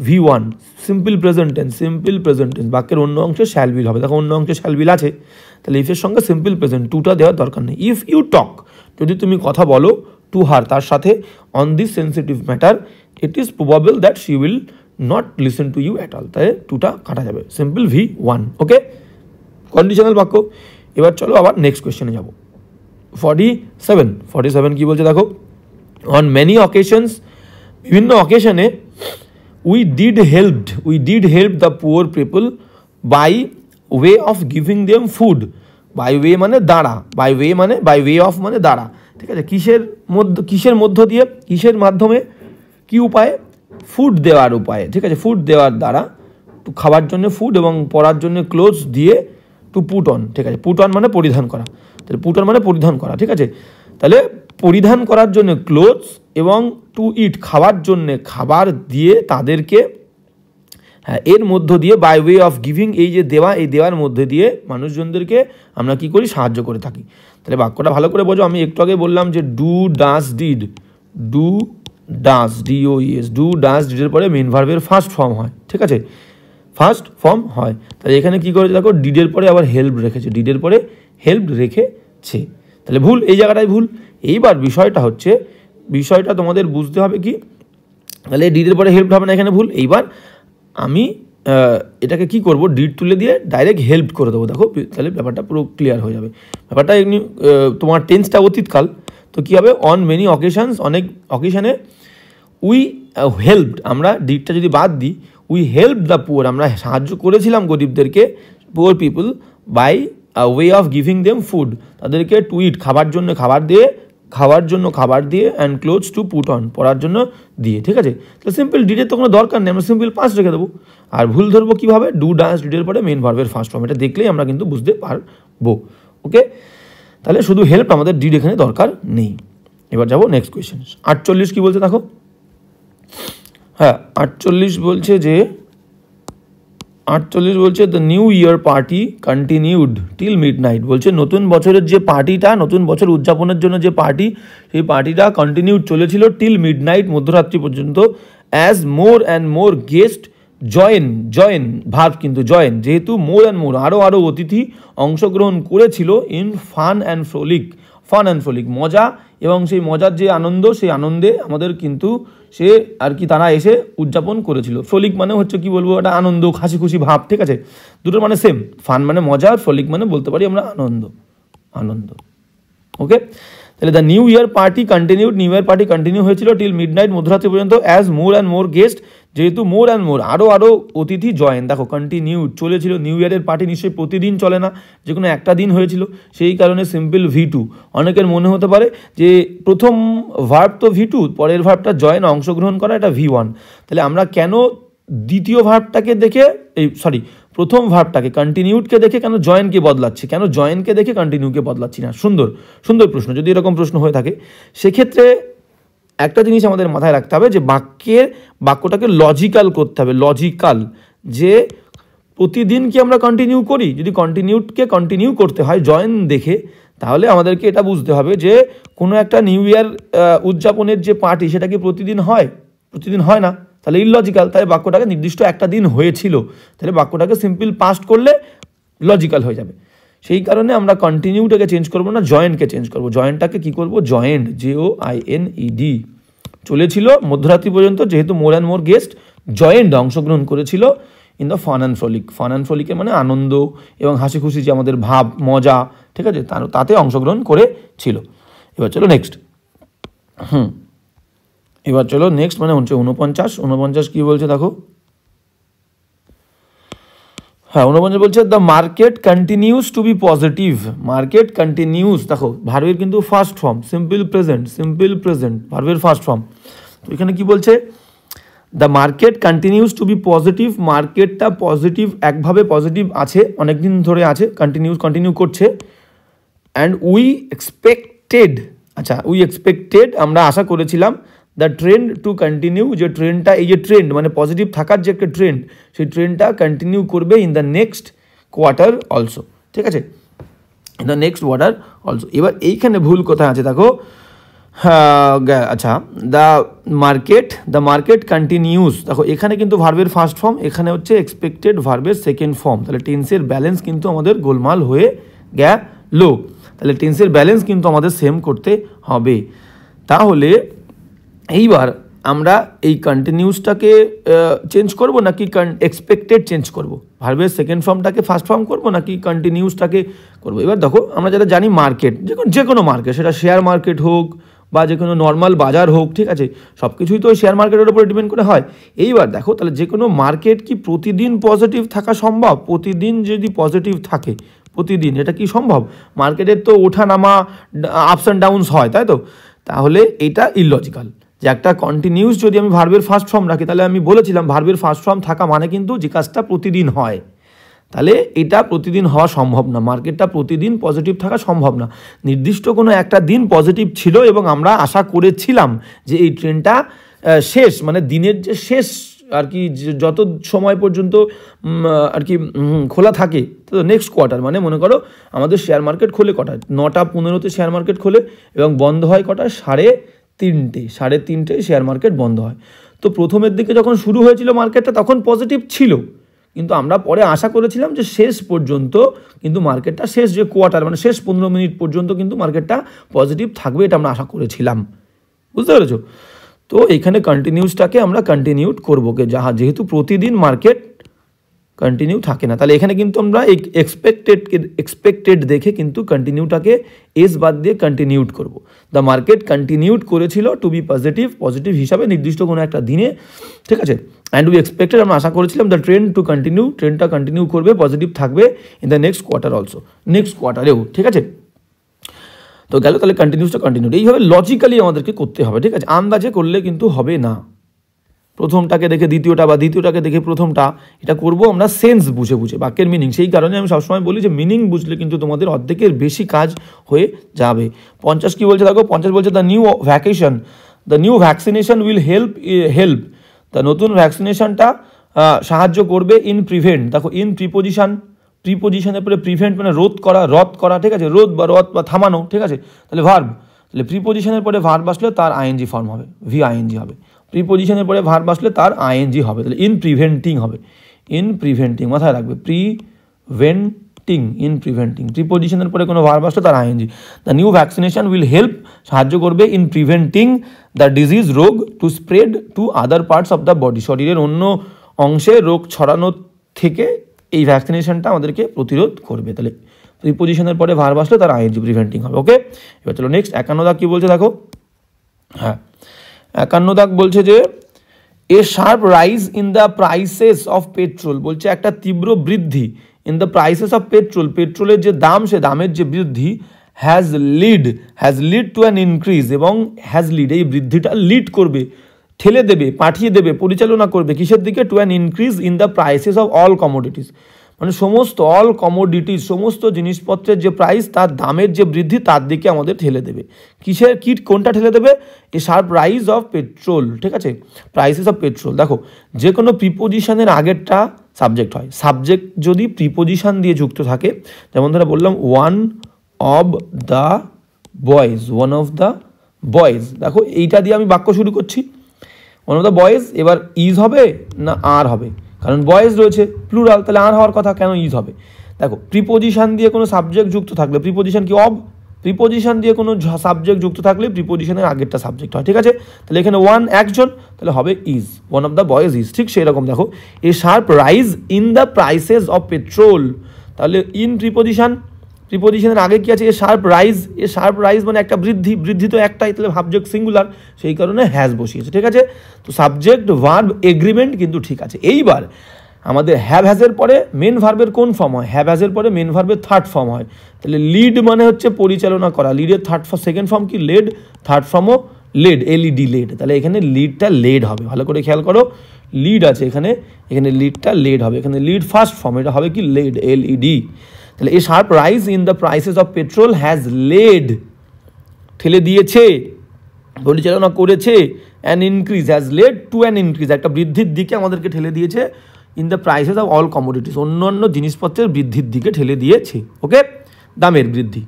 V1 সিম্পল প্রেজেন্ট টেন্স, বাক্যের অন্য অংশে শ্যাল উইল হবে, দেখো অন্য অংশে শ্যাল উইল আছে, তাহলে ইফের সঙ্গে সিম্পল প্রেজেন্ট টুটা দেওয়ার দরকার নেই। ইফ ইউ টক, যদি তুমি কথা বলো, টু হার তার সাথে, on this sensitive matter, it is probable that she will not listen to you at all, তাই টুটা কাটা যাবে, সিম্পল V1। ওকে, কন্ডিশনাল বাক্য। এবার চলো আবার নেক্সট কোয়েশ্চেনে যাব। 47 কি বলছে দেখো, অন মেনি অকেশনস, বিভিন্ন অকেশনে we did help the poor people by way of giving them food, by way মানে দ্বারা, by way of মানে দ্বারা। ঠিক আছে, কিসের মধ্য দিয়ে, কিসের মাধ্যমে, কি উপায়ে, ফুড দেওয়ার উপায়ে। ঠিক আছে, ফুড দেওয়ার দ্বারা, টু খাবার জন্য ফুড এবং পরার জন্য ক্লোথস দিয়ে, টু পুট অন। ঠিক আছে, পুট অন মানে পরিধান করা, তাহলে পুট অন মানে পরিধান করা। ঠিক আছে, তাহলে পরিধান করার জন্য ক্লোথস এবং টু ইট খাওয়ার জন্যে খাবার দিয়ে তাদেরকে, হ্যাঁ এর মধ্য দিয়ে, বাই ওয়ে অফ গিভিং, এই যে দেওয়া, এই দেওয়ার মধ্যে দিয়ে মানুষজনদেরকে আমরা কি করি, সাহায্য করে থাকি। তাহলে বাক্যটা ভালো করে বোঝো, আমি একটু আগে বললাম যে do does did, do does ডিডের পরে মেন ভার্বের ফার্স্ট ফর্ম হয়। ঠিক আছে, ফার্স্ট ফর্ম হয়, তাহলে এখানে কি করেছে দেখো, ডিডের পরে আবার হেল্প রেখেছে, ডিডের পরে হেল্প রেখেছে, তাহলে ভুল, এই জায়গাটায় ভুল। এইবার বিষয়টা তোমাদের বুঝতে হবে কি, তাহলে ডিডের পরে হেল্প হবে না, এখানে ভুল। এইবার আমি এটাকে কি করব, ডিড তুলে দিয়ে ডাইরেক্ট হেল্প করে দেবো। দেখো তাহলে ব্যাপারটা পুরো ক্লিয়ার হয়ে যাবে। ব্যাপারটা এমনি তোমার টেন্সটা অতীতকাল, তো কী হবে, অন মেনি অকেশনস, অনেক অকেশনে, উই হেল্পড, আমরা ডিডটা যদি বাদ দিই, উই হেল্প দ্য পুয়ার, আমরা সাহায্য করেছিলাম গরিবদেরকে, poor people, by way of giving them food, তাদেরকে টু ইট, খাবার জন্য খাবার দিয়ে, and clothes to put on, পরার জন্য দিয়ে। ঠিক আছে, তো সিম্পল ডিডের তো কোনো দরকার নেই, আমরা সিম্পল পাস্ট রেখে দেবো। আর ভুল ধরবো কীভাবে, ডু ডান্স ডিডের পরে মেন ভার্বের ফার্স্ট ফর্ম, এটা দেখলেই আমরা কিন্তু বুঝতে পারবো। ওকে, তাহলে শুধু হেল্প, আমাদের ডিড এখানে দরকার নেই। এবার যাবো নেক্সট কোয়েশ্চেন। 48 কী বলছে দেখো, হ্যাঁ 48 বলছে the new year party continued till midnight, বলছে নতুন বছরের যে পার্টিটা, নতুন বছর উদযাপনের জন্য যে পার্টি, সেই পার্টিটা কন্টিনিউড চলেছিল টিল মিডনাইট, মধ্যরাত্রি পর্যন্ত। As more and more guest join verb কিন্তু জয়েন, যেহেতু মোর অ্যান্ড মোর আরও অতিথি অংশগ্রহণ করেছিল ইন ফান অ্যান্ড ফ্রলিক, মজা এবং সেই মজার যে আনন্দ, সেই আনন্দে আমাদের কিন্তু সে আর কি তারা এসে উদযাপন করেছিল। ফ্রলিক মানে হচ্ছে কি বলবো, একটা আনন্দ, হাসি খুশি ভাব। ঠিক আছে, দুটোর মানে সেম, ফান মানে মজা, ফ্রলিক মানে বলতে পারি আমরা আনন্দ। ওকে, তাহলে the new year party continue হয়েছিল টিল মিডনাইট, মধ্যরাত্রি পর্যন্ত। As more and more guest, যেহেতু মোর অ্যান্ড মোর আরও অতিথি জয়েন, দেখো কন্টিনিউড চলেছিল, নিউ ইয়ারের পার্টি নিশ্চয়ই প্রতিদিন চলে না, যে কোনো একটা দিন হয়েছিল, সেই কারণে সিম্পল V2। অনেকের মনে হতে পারে যে প্রথম ভার্ব তো V2, পরের ভার্বটা জয়েন অংশগ্রহণ করা, এটা V1। তাহলে আমরা কেন দ্বিতীয় ভার্বটাকে দেখে প্রথম ভার্বটাকে কন্টিনিউডকে দেখে কেন জয়েনকে বদলাচ্ছি, কেন জয়েনকে দেখে কন্টিনিউকে বদলাচ্ছি না? সুন্দর প্রশ্ন। যদি এরকম প্রশ্ন হয়ে থাকে, সেক্ষেত্রে একটা জিনিস আমাদের মাথায় রাখতে হবে যে বাক্যটাকে লজিক্যাল করতে হবে, যে প্রতিদিন কি আমরা কন্টিনিউ করি। যদি কন্টিনিউ করতে হয় জয়েন দেখে, তাহলে আমাদেরকে এটা বুঝতে হবে যে কোনো একটা নিউ ইয়ার উদযাপনের যে পার্টি, সেটা কি প্রতিদিন হয় না, তাহলে ইললজিক্যাল। তাই বাক্যটাকে নির্দিষ্ট একটা দিন হয়েছিল, তাহলে বাক্যটাকে সিম্পল পাস্ট করলে লজিক্যাল হয়ে যাবে। সেই কারণে আমরা কন্টিনিউটাকে চেঞ্জ করবো না, জয়েন্টকে চেঞ্জ করবো। জয়েন্টটাকে কি করবো, জয়েন্ট, JOINED, চলেছিল মধ্যরাত্রি পর্যন্ত, যেহেতু more and more guest joint অংশগ্রহণ করেছিল ইন দ্য ফান অ্যান্ড ফ্রলিকের মানে আনন্দ এবং হাসি খুশি যে আমাদের ভাব, মজা, ঠিক আছে, তাতে অংশগ্রহণ করেছিল। এবার চলো নেক্সট। মানে হচ্ছে 49 কি বলছে দেখো, হ্যাঁ 49 বলছে the market continues to be positive. Market continues, দেখো ভার্বের কিন্তু ফার্স্ট ফর্ম, সিম্পল প্রেজেন্ট ভার্বের ফার্স্ট ফর্ম। তো এখানে কি বলছে, the market continues to be positive, মার্কেটটা পজিটিভ, একভাবে পজিটিভ আছে, অনেকদিন ধরে আছে, কন্টিনিউ করছে। অ্যান্ড উই এক্সপেক্টেড, আমরা আশা করেছিলাম, দ্য ট্রেন্ড টু কন্টিনিউ, যে ট্রেন্ডটা, এই যে ট্রেন্ড মানে পজিটিভ থাকার যে একটা ট্রেন্ড, সেই ট্রেন্ডটা কন্টিনিউ করবে in the next quarter also. ঠিক আছে, in the next quarter also. এবার এইখানে ভুল কোথায় আছে দেখো, আচ্ছা, দ্য মার্কেট কন্টিনিউস, দেখো এখানে কিন্তু ভার্বের ফার্স্ট ফর্ম, এখানে হচ্ছে এক্সপেক্টেড ভার্বের সেকেন্ড ফর্ম, তাহলে টেন্সের ব্যালেন্স কিন্তু আমাদের গোলমাল হয়ে গেল। তাহলে টেন্সের ব্যালেন্স কিন্তু আমাদের সেম করতে হবে। তাহলে এইবার আমরা এই কন্টিনিউসটাকে চেঞ্জ করব নাকি এক্সপেক্টেড চেঞ্জ করব, ভার্বের সেকেন্ড ফর্মটাকে ফার্স্ট ফর্ম করব নাকি কন্টিনিউসটাকে করব? এবার দেখো আমরা যেটা জানি, মার্কেট, যে কোনো মার্কেট, সেটা শেয়ার মার্কেট হোক বা যে কোনো নর্মাল বাজার হোক, ঠিক আছে, সব কিছুই তো শেয়ার মার্কেটের উপরে ডিপেন্ড করে হয়। এইবার দেখো, তাহলে যে কোনো মার্কেট কি প্রতিদিন পজিটিভ থাকা সম্ভব? প্রতিদিন যদি পজিটিভ থাকে, প্রতিদিন, এটা কি সম্ভব? মার্কেটের তো ওঠা নামা, আপস অ্যান্ড ডাউনস হয়, তাই তো? তাহলে এটা ইললজিক্যাল। যে একটা কন্টিনিউস যদি আমি ভার্বের ফার্স্ট ফর্ম রাখি, তাহলে আমি বলেছিলাম ভার্বের ফার্স্ট ফর্ম থাকা মানে কিন্তু যে কাজটা প্রতিদিন হয়, তাহলে এটা প্রতিদিন হওয়া সম্ভব না, মার্কেটটা প্রতিদিন পজিটিভ থাকা সম্ভব না। নির্দিষ্ট কোনো একটা দিন পজিটিভ ছিল এবং আমরা আশা করেছিলাম যে এই ট্রেনটা শেষ, মানে দিনের যে শেষ আর কি, যত সময় পর্যন্ত আর কি খোলা থাকে, তো নেক্সট কোয়ার্টার, মানে মনে করো আমাদের শেয়ার মার্কেট খোলে কটায়, 9:15 শেয়ার মার্কেট খোলে এবং বন্ধ হয় কটায়, 3:30 শেয়ার মার্কেট বন্ধ হয়। তো প্রথমের দিকে যখন শুরু হয়েছিল মার্কেটটা, তখন পজিটিভ ছিল, কিন্তু আমরা পরে আশা করেছিলাম যে শেষ পর্যন্ত কিন্তু মার্কেটটা, শেষ যে কোয়ার্টার মানে শেষ 15 মিনিট পর্যন্ত কিন্তু মার্কেটটা পজিটিভ থাকবে, এটা আমরা আশা করেছিলাম। বুঝতে পেরেছো? তো এখানে কন্টিনিউসটাকে আমরা কন্টিনিউড করবো, যেহেতু প্রতিদিন মার্কেট কন্টিনিউ থাকে না, তাহলে এখানে কিন্তু আমরা এক্সপেক্টেড দেখে কিন্তু কন্টিনিউটাকে এস বাদ দিয়ে কন্টিনিউড করব। দ্য মার্কেট কন্টিনিউড করেছিল টু বি পজিটিভ হিসাবে নির্দিষ্ট কোনো একটা দিনে, ঠিক আছে। অ্যান্ড উই এক্সপেক্টেড, আমরা আশা করেছিলাম দ্য ট্রেন্ডটা কন্টিনিউ করবে, পজিটিভ থাকবে in the next quarter also, next কোয়ার্টারেও, ঠিক আছে। তো গেল, তাহলে কন্টিনিউসটা কন্টিনিউড, এইভাবে লজিক্যালি আমাদেরকে করতে হবে, ঠিক আছে। আন্দাজে করলে কিন্তু হবে না, প্রথমটাকে দেখে দ্বিতীয়টা বা দ্বিতীয়টাকে দেখে প্রথমটা, এটা করব আমরা সেন্স বুঝে বাক্যের মিনিং। সেই কারণে আমি সবসময় বলি যে মিনিং বুঝলে কিন্তু তোমাদের অর্ধেকের বেশি কাজ হয়ে যাবে। 50 কি বলছে দেখো, 50 বলছে the new vaccination will help, তা নতুন ভ্যাকসিনেশনটা সাহায্য করবে ইন প্রিভেন্ট। দেখো ইন প্রিপোজিশনের পরে প্রিভেন্ট মানে রোধ করা, ঠিক আছে, রোধ বা থামানো, ঠিক আছে। তাহলে ভার্ব, তাহলে প্রিপোজিশনের পরে ভার্ব আসলে তার আইএনজি ফর্ম হবে, VING হবে। প্রিপোজিশনের পরে ভার্ব আসলে তার আইএনজি হবে, তাহলে ইন প্রিভেন্টিং হবে, ইন প্রিভেন্টিং, মাথায় রাখবে, ইন প্রিভেন্টিং। প্রিপোজিশনের পরে কোনো ভার্ব আসলে তার ING. The new vaccination will help, সাহায্য করবে ইন প্রিভেন্টিং দ্য ডিজিজ, রোগ, to spread to other parts of the body, শরীরের অন্য অংশে রোগ ছড়ানোর থেকে এই ভ্যাকসিনেশনটা আমাদেরকে প্রতিরোধ করবে। তাহলে প্রিপোজিশনের পরে ভার্ব আসলে তার আইএনজি, প্রিভেন্টিং হবে। ওকে, এবার চলো নেক্সট 51 দাগ কি বলছে দেখো। হ্যাঁ, 51 দাগ বলছে যে a sharp rise in the prices of petrol, বলছে একটা তীব্র বৃদ্ধি ইন দ্য প্রাইসেস অফ পেট্রোলের যে দাম, সে দামের যে বৃদ্ধি, has lead to an increase, এবং এই বৃদ্ধিটা লিড করবে, ঠেলে দেবে, পাঠিয়ে দেবে, পরিচালনা করবে কিসের দিকে, to an increase in the prices of all commodities, মানে সমস্ত জিনিসপত্রের যে প্রাইস, তার দামের যে বৃদ্ধি, তার দিকে আমাদের ঠেলে দেবে। কোনটা ঠেলে দেবে, এ শার্প রাইজ অফ পেট্রোল, ঠিক আছে, প্রাইসেস অফ পেট্রোল। দেখো যে কোনো প্রিপোজিশনের আগেরটা সাবজেক্ট হয়, সাবজেক্ট যদি প্রিপোজিশন দিয়ে যুক্ত থাকে, যেমন ধরে বললাম ওয়ান অফ দ্য বয়েজ, দেখো এইটা দিয়ে আমি বাক্য শুরু করছি, ওয়ান অফ দ্য বয়েজ, এবার ইজ হবে না আর হবে, কারণ বয়েজ রয়েছে প্লুরাল, তাহলে আর হওয়ার কথা, কেন ইজ হবে। দেখো প্রিপোজিশন দিয়ে কোনো সাবজেক্ট যুক্ত থাকলে, প্রিপোজিশন কি প্রিপোজিশন দিয়ে কোনো সাবজেক্ট যুক্ত থাকলে প্রিপোজিশনের আগেরটা সাবজেক্ট হয়, ঠিক আছে। তাহলে এখানে একজন, তাহলে হবে is, one of the boys is, ঠিক সেই রকম দেখো a sharp rise in the prices of petrol, তাহলে ইন প্রিপোজিশনের আগে কি আছে, এ শার্প রাইজ মানে একটা বৃদ্ধি তো একটাই, তাহলে সাবজেক্ট সিঙ্গুলার, সেই কারণে হ্যাজ বসিয়েছে, ঠিক আছে। তো সাবজেক্ট ভার্ব এগ্রিমেন্ট কিন্তু ঠিক আছে। এইবার আমাদের হ্যাজের পরে মেন ভার্বের কোন ফর্ম হয়, হ্যাজের পরে মেন ভার্বের থার্ড ফর্ম হয়, তাহলে লিড মানে হচ্ছে পরিচালনা করা, লিডের সেকেন্ড ফর্ম কি লেড, থার্ড ফর্মও লেড, লেড, তাহলে এখানে লিডটা লেড হবে, ভালো করে খেয়াল করো, লিড আছে এখানে লিডটা লেড হবে, এখানে লিড ফার্স্ট ফর্ম, এটা হবে কি লেড, LED। তাহলে a sharp rise in the prices of petrol has led, ঠেলে দিয়েছে, পরিচালনা করেছে, an increase, has led to an increase, একটা বৃদ্ধির দিকে আমাদেরকে ঠেলে দিয়েছে, in the prices of all commodities, অন্যান্য জিনিসপত্রের বৃদ্ধির দিকে ঠেলে দিয়েছে। ওকে, দামের বৃদ্ধি,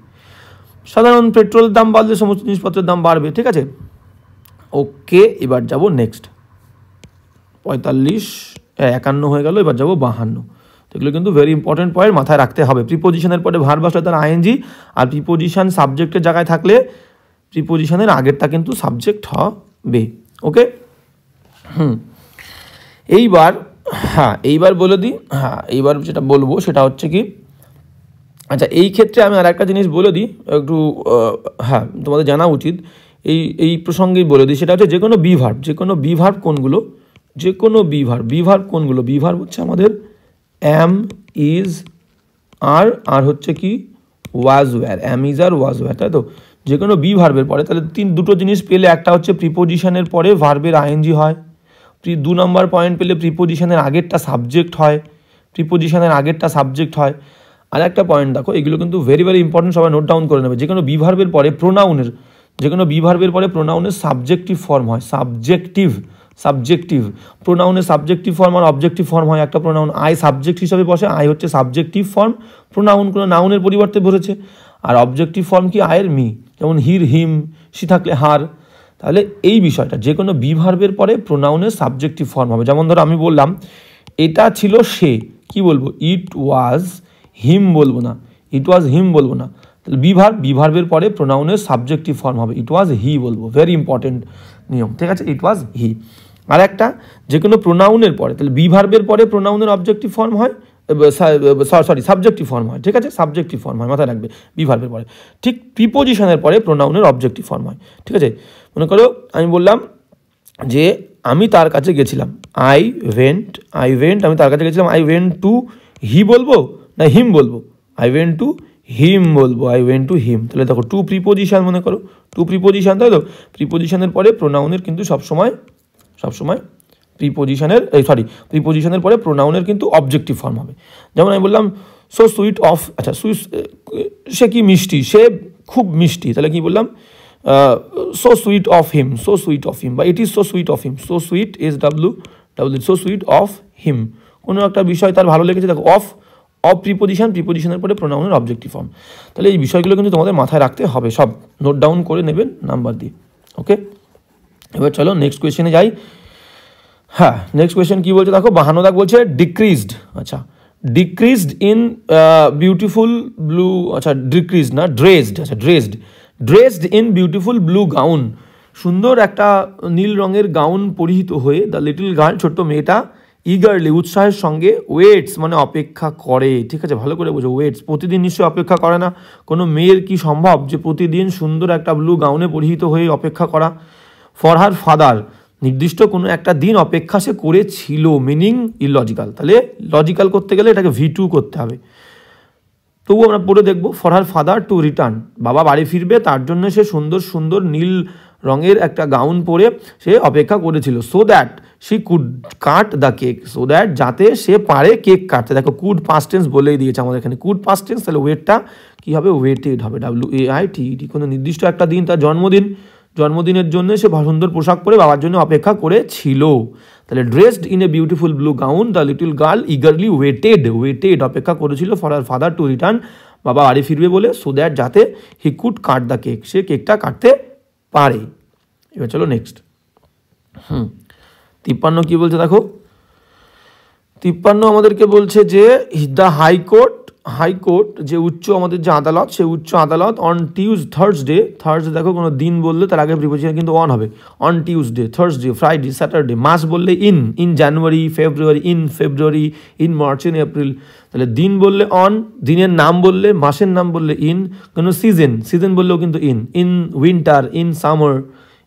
সাধারণ পেট্রোলের দাম বাড়লে সমস্ত জিনিসপত্রের দাম বাড়বে, ঠিক আছে। ওকে, এবার যাব নেক্সট 51 হয়ে গেল, এবার যাব 52। এগুলো কিন্তু ভেরি ইম্পর্টেন্ট পয়েন্ট, মাথায় রাখতে হবে। প্রিপোজিশনের পরে ভার্ব আসলে তার আইএনজি, আর প্রিপোজিশন সাবজেক্টের জায়গায় থাকলে প্রিপোজিশনের আগেরটা কিন্তু সাবজেক্ট হবে। ওকে, এইবার বলে দিই, এইবার যেটা বলবো সেটা হচ্ছে কি, আচ্ছা এই ক্ষেত্রে আমি আর একটা জিনিস বলে দিই একটু, তোমাদের জানা উচিত, এই প্রসঙ্গেই বলে দিই, সেটা হচ্ছে যে কোনো বি ভার্ব কোনগুলো, বি ভার্ব হচ্ছে আমাদের am, is, আর হচ্ছে কি was, were, am, is, R was, were, তাই তো। যে কোনো বি ভার্বের পরে তাহলে দুটো জিনিস পেলে, একটা হচ্ছে প্রিপোজিশনের পরে ভার্বের আইএনজি হয়, 2 নম্বর পয়েন্ট পেলে প্রিপোজিশনের আগেরটা সাবজেক্ট হয়, আর একটা পয়েন্ট দেখো, এগুলো কিন্তু ভেরি ইম্পর্টেন্ট, সবাই নোট ডাউন করে নেবে। যে কোনো বি ভার্বের পরে প্রোনাউনের সাবজেক্টিভ ফর্ম হয়, সাবজেক্টিভ প্রোনাউনের সাবজেক্টিভ ফর্ম আর অবজেক্টিভ ফর্ম হয়। একটা প্রোনাউন আই সাবজেক্ট হিসাবে বসে, আই হচ্ছে সাবজেক্টিভ ফর্ম, প্রোনাউন কোনো নাউনের পরিবর্তে বসেছে, আর অবজেক্টিভ ফর্ম কি আয়ের মি, যেমন হির, হিম, সি থাকলে হার। তাহলে এই বিষয়টা যে কোনো বি ভার্বের পরে প্রোনাউনের সাবজেক্টিভ ফর্ম হবে। যেমন ধরো আমি বললাম এটা ছিল সে, কি বলবো, ইট ওয়াজ হিম বলবো না, বি ভার্বের পরে প্রোনাউনের সাবজেক্টিভ ফর্ম হবে, ইট ওয়াজ হি বলবো, ভেরি ইম্পর্টেন্ট নিয়ম, ঠিক আছে, ইট ওয়াজ হি। আর একটা যে কোনো প্রোনাউনের পরে, তাহলে বি ভার্বের পরে প্রোনাউনের অবজেক্টিভ ফর্ম হয়, সরি সাবজেক্টিভ ফর্ম হয়, ঠিক আছে, সাবজেক্টিভ ফর্ম হয়, মাথায় রাখবে বি ভার্বের পরে। ঠিক প্রিপোজিশনের পরে প্রোনাউনের অবজেক্টিভ ফর্ম হয়, ঠিক আছে। মনে করো আমি বললাম যে আমি তার কাছে গেছিলাম, আই ওয়েন্ট, আমি তার কাছে গেছিলাম, আই ওয়েন্ট টু হি বলবো না হিম বলবো, আই ওয়েন্ট টু হিম বলবো, আই ওয়েন্ট টু হিম। তাহলে দেখো টু প্রিপোজিশন, মনে করো টু প্রিপোজিশন, তাই তো, প্রিপোজিশনের পরে প্রোনাউনের কিন্তু সবসময় প্রিপোজিশনের পরে প্রোনাউনের কিন্তু অবজেক্টিভ ফর্ম হবে। যেমন আমি বললাম সো সুইট অফ, আচ্ছা সে কি মিষ্টি, সে খুব মিষ্টি, তাহলে কি বললাম, সো সুইট অফ হিম, বা it is so sweet of him, so sweet so sweet of him. কোনো একটা বিষয় তার ভালো লেগেছে, দেখো অফ প্রিপোজিশনের পরে প্রোনাউনের অবজেক্টিভ ফর্ম। তাহলে এই বিষয়গুলো কিন্তু তোমাদের মাথায় রাখতে হবে, সব নোট ডাউন করে নেবেন নাম্বার দিয়ে, ওকে। এবার চলো নেক্সট কোয়েশ্চেনে যাই। হ্যাঁ, নেক্সট কোয়েশ্চেন কি বলছে দেখো, 52 দাগ বলছে ডিক্রিজড, আচ্ছা ডিক্রিজড ইন বিউটিফুল ব্লু, আচ্ছা ডিক্রিজড না ড্রেসড, আচ্ছা dressed in beautiful blue gown, সুন্দর একটা নীল রঙের গাউন পরিহিত হয়ে দ্য লিটল গার্ল, ছোট্ট মেয়েটা, ইগারলি উৎসাহের সঙ্গে, ওয়েটস মানে অপেক্ষা করে, ঠিক আছে, ভালো করে বোঝো, ওয়েটস প্রতিদিন নিশ্চয়ই অপেক্ষা করে না, কোনো মেয়ের কি সম্ভব যে প্রতিদিন সুন্দর একটা ব্লু গাউনে পরিহিত হয়ে অপেক্ষা করা, ফর হার ফাদার নির্দিষ্ট কোনো একটা দিন অপেক্ষা সে করেছিল, মিনিং ইলজিক্যাল, তাহলে লজিক্যাল করতে গেলে এটাকে V2 করতে হবে, তবু আমরা পড়ে দেখবো, for her father to return, বাবা বাড়ি ফিরবে তার জন্য সে সুন্দর সুন্দর নীল রঙের একটা গাউন পরে সে অপেক্ষা করেছিল, so that she could cut the cake, so that যাতে সে পারে কেক কাটতে। দেখো কুড পাস্ট টেন্স বলেই দিয়েছে আমাদের এখানে, কুড পাস্ট টেন্স, তাহলে ওয়েটটা কী হবে, ওয়েটেড হবে, WAITED, কোনো নির্দিষ্ট একটা দিন, তার জন্মদিনের জন্য সে সুন্দর পোশাক পরে বাবার জন্য অপেক্ষা করেছিল, তাহলে dressed in a beautiful blue gown the little girl eagerly waited অপেক্ষা করেছিল, for her father to return, বাবা বাড়ি ফিরবে বলে, সো দ্যাট যাতে he could cut the cake, সে কেকটা কাটতে পারে। এবার চলো নেক্সট। 53 কি বলছে দেখো, 53 আমাদেরকে বলছে যে দ্য হাইকোর্ট যে উচ্চ আমাদের যে আদালত, সে উচ্চ আদালত অন থার্সডে দেখো কোনো দিন বললে তার আগে প্রিপোজিশন কিন্তু অন হবে, on Tuesday, Thursday, Friday, Saturday, মাস বললে in January, February, in March, in April, তাহলে দিন বললে অন, দিনের নাম বললে, মাসের নাম বললে ইন, কোনো সিজন বললেও কিন্তু in winter, in summer,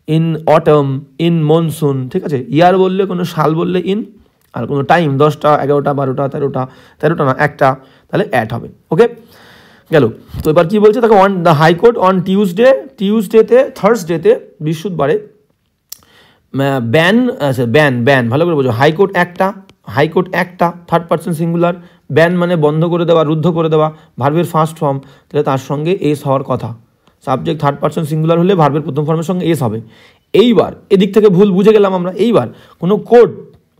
in autumn, in monsoon, ঠিক আছে, ইয়ার বললে কোনো সাল বললে ইন, আর কোনো টাইম 10টা 11টা 12টা 13টা না একটা, তাহলে অ্যাট হবে, ওকে গেল। তো এবার কি বলছে দেখো, অন দ্য হাইকোর্ট অন টিউসডেতে থার্সডেতে বৃহস্পতিবারে ব্যান ভালো করে বোঝো, হাইকোর্ট একটা থার্ড পারসন সিঙ্গুলার, ব্যান মানে বন্ধ করে দেওয়া, রুদ্ধ করে দেওয়া, ভার্বের ফার্স্ট ফর্ম, তাহলে তার সঙ্গে এস হওয়ার কথা, সাবজেক্ট থার্ড পারসন সিঙ্গুলার হলে ভার্বের প্রথম ফর্মের সঙ্গে এস হবে। এইবার এদিক থেকে ভুল বুঝে গেলাম আমরা, এইবার কোনো কোর্ট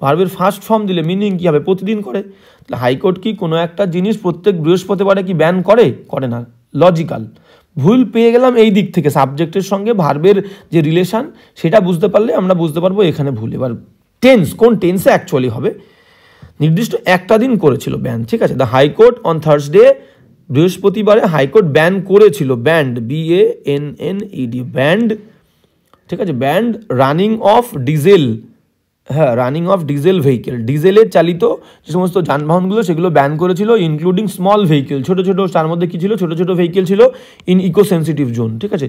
ভার্বের ফার্স্ট ফর্ম দিলে মিনিং কী হবে, প্রতিদিন করে, তাহলে হাইকোর্ট কি কোনো একটা জিনিস প্রত্যেক বৃহস্পতিবারে কি ব্যান করে না, লজিক্যাল। ভুল পেয়ে গেলাম এই দিক থেকে, সাবজেক্টের সঙ্গে ভার্বের যে রিলেশন সেটা বুঝতে পারলে আমরা বুঝতে পারবো এখানে ভুল। এবার টেন্স, কোন টেন্সে অ্যাকচুয়ালি হবে, নির্দিষ্ট একটা দিন করেছিল ব্যান, ঠিক আছে, দ্য হাইকোর্ট অন থার্সডে, বৃহস্পতিবারে হাইকোর্ট ব্যান করেছিল, ব্যান্ড BANNED ব্যান্ড, ঠিক আছে, band running of diesel, running of diesel vehicle, ডিজেলের চালিত যে সমস্ত যানবাহনগুলো সেগুলো ব্যান করেছিল, ইনক্লুডিং স্মল ভেহিকেল, ছোটো তার মধ্যে কী ছিল, ছোটো ভেহিকেল ছিল, ইন ইকো সেন্সিটিভ জোন, ঠিক আছে,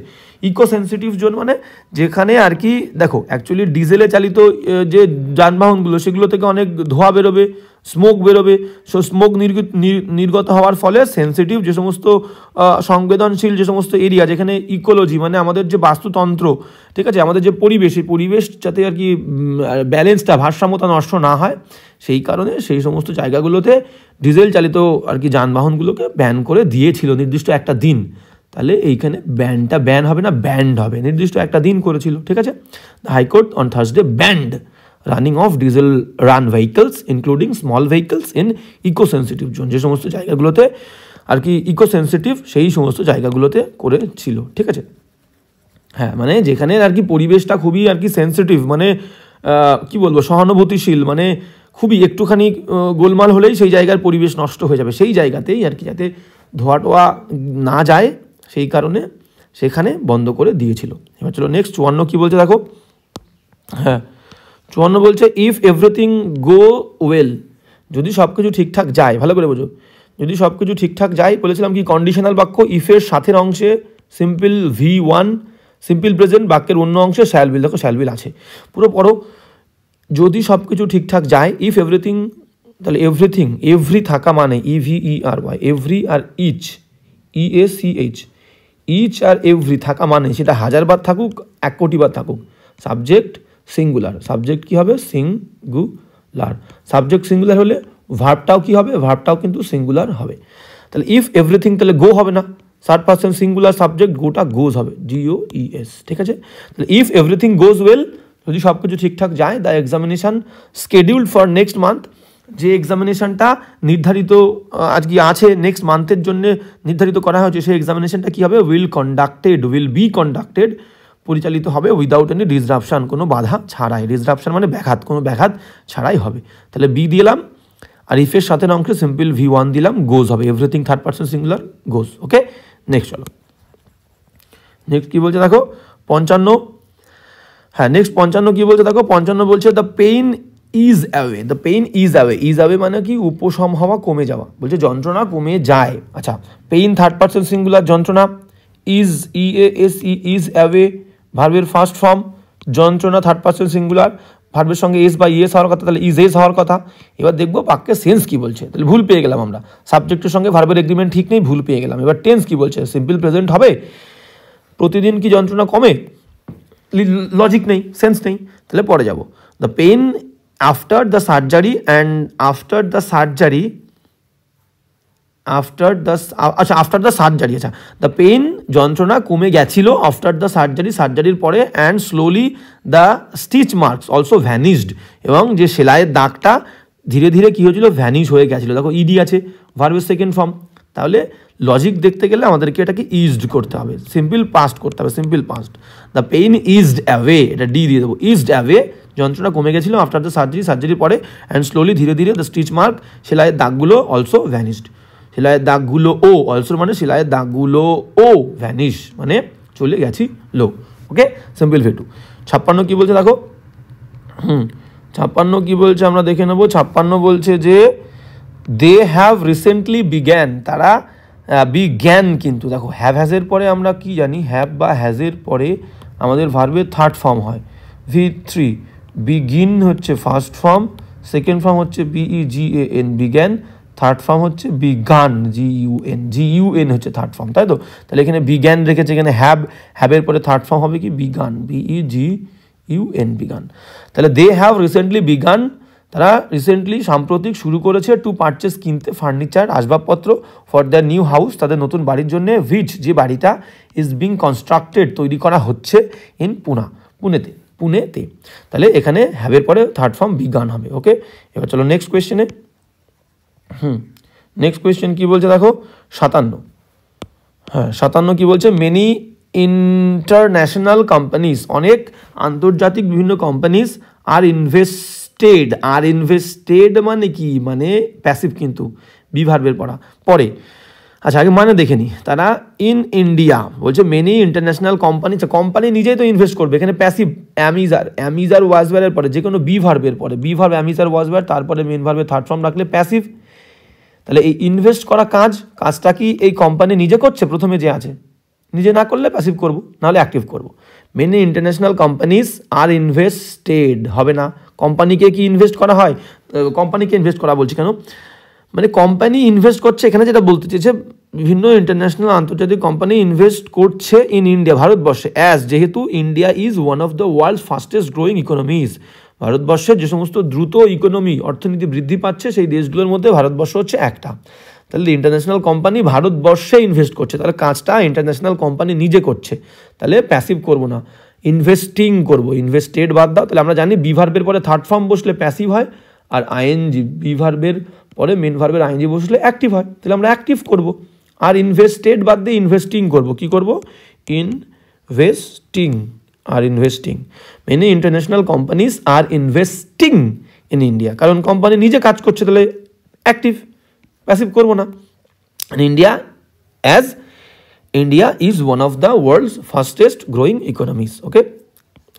ইকো সেন্সিটিভ জোন মানে যেখানে আর কি দেখো অ্যাকচুয়ালি ডিজেলে চালিত যে যানবাহনগুলো সেগুলো থেকে অনেক ধোঁয়া বেরোবে, স্মোক বেরোবে, সো স্মোক নির্গত হওয়ার ফলে সেন্সিটিভ যে সমস্ত সংবেদনশীল যে সমস্ত এরিয়া, যেখানে ইকোলজি মানে আমাদের যে বাস্তুতন্ত্র, ঠিক আছে, আমাদের যে পরিবেশ, এই পরিবেশ যাতে আর কি ব্যালেন্সটা ভারসাম্যতা নষ্ট না হয়, সেই কারণে সেই সমস্ত জায়গাগুলোতে ডিজেল চালিত আর কি যানবাহনগুলোকে ব্যান করে দিয়েছিল নির্দিষ্ট একটা দিন। তাহলে এইখানে ব্যান হবে না, ব্যান্ড হবে, নির্দিষ্ট একটা দিন করেছিল, ঠিক আছে। The high court on Thursday banned running of diesel run vehicles including small vehicles in eco sensitive zone, যে সমস্ত জায়গাগুলোতে আর কি ইকো সেন্সিটিভ সেই সমস্ত জায়গাগুলোতে করেছিল, ঠিক আছে। হ্যাঁ, মানে যেখানে আর কি পরিবেশটা খুবই আর কি সেন্সিটিভ, মানে কি বলবো, সহানুভূতিশীল, মানে খুবই একটুখানি গোলমাল হলেই সেই জায়গার পরিবেশ নষ্ট হয়ে যাবে, সেই জায়গাতেই আর কি যাতে ধোয়া টোয়া না যায় সেই কারণে সেখানে বন্ধ করে দিয়েছিল। এবার চলো নেক্সট 54 কী বলছে দেখো। হ্যাঁ 54 বলছে ইফ এভরিথিং গো ওয়েল, যদি সব কিছু ঠিকঠাক যায়, ভালো করে বোঝো, যদি সব কিছু ঠিকঠাক যায়, বলেছিলাম কি কন্ডিশনাল বাক্য ইফের সাথের অংশে সিম্পল V1, সিম্পল প্রেজেন্ট, বাক্যের অন্য অংশে শ্যাল উইল, দেখো শ্যাল উইল আছে পুরো পড়ো। যদি সব কিছু ঠিকঠাক যায়, ইফ এভরিথিং, তাহলে এভরিথিং, এভরি থাকা মানে EVERY, এভরি আর ইচ EACH, ইচ আর এভরি থাকা মানে সেটা 1000 বার থাকুক 1 কোটি বার থাকুক, সাবজেক্ট সিঙ্গুলার, সাবজেক্ট কী হবে সিঙ্গুলার, সাবজেক্ট সিঙ্গুলার হলে ভার্বটাও কী হবে, ভার্বটাও কিন্তু সিঙ্গুলার হবে। তাহলে ইফ এভরিথিং, তাহলে গো হবে না, 60% সিঙ্গুলার সাবজেক্ট, গোটা গোজ হবে GOES, ঠিক আছে। তাহলে ইফ এভরিথিং গোজ ওয়েল, যদি সব কিছু ঠিকঠাক যায়, the examination scheduled for next month, যে এক্সামিনেশানটা নির্ধারিত আজকে আছে নেক্সট মান্থের জন্য নির্ধারিত করা হয়েছে, সেই এক্সামিনেশানটা কী হবে, উইল বি কন্ডাক্টেড, পরিচালিত হবে উইদাউট এনি ডিসরাপশান, কোনো বাধা ছাড়াই, ডিসরাপশান মানে ব্যাঘাত, কোনো ব্যাঘাত ছাড়াই হবে। তাহলে বি দিলাম, আর ইফের সাথে অংশে সিম্পল V1 দিলাম, গোজ হবে, এভরিথিং 3rd সিঙ্গুলার গোজ। ওকে নেক্সট চলো, নেক্সট কী বলছে দেখো 55। হ্যাঁ নেক্সট 55 কী বলছে দেখো, 55 বলছে the pain is away, the pain is away, is away মানে কি উপশম হওয়া, কমে যাওয়া, বলছে যন্ত্রণা কমে যায়। আচ্ছা পেইন 3rd সিঙ্গুলার, যন্ত্রণা ইজ EASE, ইজ অ্যাওয়ে ভার্বের ফার্স্ট ফর্ম, যন্ত্রণা 3rd সিঙ্গুলার, ভার্বের সঙ্গে এস বা ইএস হওয়ার কথা, তাহলে ইজ এস হওয়ার কথা। এবার দেখবো বাক্যের সেন্স কী বলছে, তাহলে ভুল পেয়ে গেলাম আমরা, সাবজেক্টের সঙ্গে ভার্বের এগ্রিমেন্ট ঠিক নেই, ভুল পেয়ে গেলাম। এবার টেন্স কী বলছে, সিম্পল প্রেজেন্ট হবে, প্রতিদিন কি যন্ত্রণা কমে, লজিক নেই, সেন্স নেই, তাহলে পরে যাব। The pain after the surgery and after the surgery, after the surgery, আচ্ছা দ্য পেইন যন্ত্রণা কমে গেছিল, আফটার দ্য সার্জারি সার্জারির পরে, and slowly the stitch marks also vanished, এবং যে সেলাইয়ের দাগটা ধীরে ধীরে কী হয়েছিল, ভ্যানিশ হয়ে গেছিলো। দেখো ইডি আছে, ভার্বের সেকেন্ড ফর্ম, তাহলে লজিক দেখতে গেলে আমাদেরকে এটাকে ইজড করতে হবে, সিম্পল পাস্ট করতে হবে, simple past. The pain eased away, এটা ডি দিয়ে দেবো, ইজড অ্যাওয়ে যন্ত্রণা কমে গেছিলো, আফটার দ্য সার্জারি সার্জারির পরে, অ্যান্ড স্লোলি ধীরে ধীরে দ্য স্টিচ মার্ক সেলাইয়ের দাগগুলো অলসো ভ্যানিশড, সেলাইয়ের দাগগুলো ও, অলসো মানে সেলাইয়ের দাগগুলো ও, ভ্যানিশ মানে চলে গেছি লো। Okay simple ভেটু। 56 কী বলছে দেখো, 56 কী বলছে আমরা দেখে নেবো। 56 বলছে যে দে হ্যাভ রিসেন্টলি বিগ্যান, তারা বিজ্ঞান, কিন্তু দেখো হ্যাভ হ্যাজের পরে আমরা কি জানি, হ্যাভ বা হ্যাজের পরে আমাদের ভার্বের 3rd ফর্ম হয় V3, বিগিন হচ্ছে ফার্স্ট ফর্ম, সেকেন্ড ফর্ম হচ্ছে BEGAN বিজ্ঞান, 3rd ফর্ম হচ্ছে বিজ্ঞান GUN হচ্ছে 3rd ফর্ম, তাই তো। তাহলে এখানে বিজ্ঞান রেখেছে, এখানে হ্যাভের পরে 3rd ফর্ম হবে কি বিজ্ঞান, BEGUN বিজ্ঞান। তাহলে দে হ্যাভ রিসেন্টলি বিজ্ঞান, তারা রিসেন্টলি সাম্প্রতিক শুরু করেছে টু পারচেস কিনতে, ফার্নিচার আসবাবপত্র, ফর দ্য নিউ হাউস তাদের নতুন বাড়ির জন্য, হুইচ যে বাড়িটা ইজ বিং কনস্ট্রাক্টেড তৈরি করা হচ্ছে, ইন পুনেতে। তাহলে এখানে হ্যাভের পরে 3rd ফর্ম বিজ্ঞান হবে। ওকে এবার চলো নেক্সট কোয়েশ্চেনে। নেক্সট কোয়েশ্চেন কী বলছে দেখো 57। হ্যাঁ 57 কী বলছে, মেনি ইন্টারন্যাশনাল কোম্পানিজ, অনেক আন্তর্জাতিক বিভিন্ন কোম্পানিজ আর ইনভেস্টেড মানে কি, মানে প্যাসিভ কিন্তু বি ভার্বের পরে। আচ্ছা আগে মানে দেখে নি, তারা ইন ইন্ডিয়া বলছে মেনি ইন্টারন্যাশনাল কোম্পানি, কোম্পানি নিজেই তো ইনভেস্ট করবে, এখানে প্যাসিভ অ্যামিজার ওয়াজওয়ারের পরে, যে কোনো বি ভার্বের পরে, বি ভার্ব অ্যামিজার ওয়াজওয়ার, তারপরে মেন ভার্বের 3rd ফর্ম রাখলে প্যাসিভ। তাহলে এই ইনভেস্ট করা কাজটা কি এই কোম্পানি নিজে করছে, প্রথমে যে আছে, নিজে না করলে প্যাসিভ করব, নাহলে অ্যাক্টিভ করব। মেনি ইন্টারন্যাশনাল কোম্পানিজ আর ইনভেস্টেড হবে না, কোম্পানিকে কি ইনভেস্ট করা হয়, কোম্পানিকে ইনভেস্ট করা বলছি কেন, মানে কোম্পানি ইনভেস্ট করছে, এখানে যেটা বলতে চেয়েছে বিভিন্ন ইন্টারন্যাশনাল আন্তর্জাতিক কোম্পানি ইনভেস্ট করছে ইন ইন্ডিয়া, ভারতবর্ষে, যেহেতু India is one of the world's fastest growing economies, ভারতবর্ষের যে সমস্ত দ্রুত ইকোনমি অর্থনীতি বৃদ্ধি পাচ্ছে সেই দেশগুলোর মধ্যে ভারতবর্ষ হচ্ছে একটা। তাহলে ইন্টারন্যাশনাল কোম্পানি ভারতবর্ষে ইনভেস্ট করছে, তাহলে কাজটা ইন্টারন্যাশনাল কোম্পানি নিজে করছে, তাহলে প্যাসিভ করব না, ইনভেস্টিং করব, ইনভেস্টেড বাদ দাও। তাহলে আমরা জানি বি ভার্বের পরে 3rd ফর্ম বসলে প্যাসিভ হয়, আর আইএনজি বি ভার্বের পরে মেন ভার্বের আইএনজি বসলে অ্যাক্টিভ হয়, তাহলে আমরা অ্যাক্টিভ করব। আর ইনভেস্টেড বাদ দিয়ে ইনভেস্টিং করব, কি করব, investing. Many international companies are investing in India, কারণ কোম্পানি নিজে কাজ করছে, তাহলে অ্যাক্টিভ, প্যাসিভ করব না। India as India is one of the world's fastest growing economies. Okay,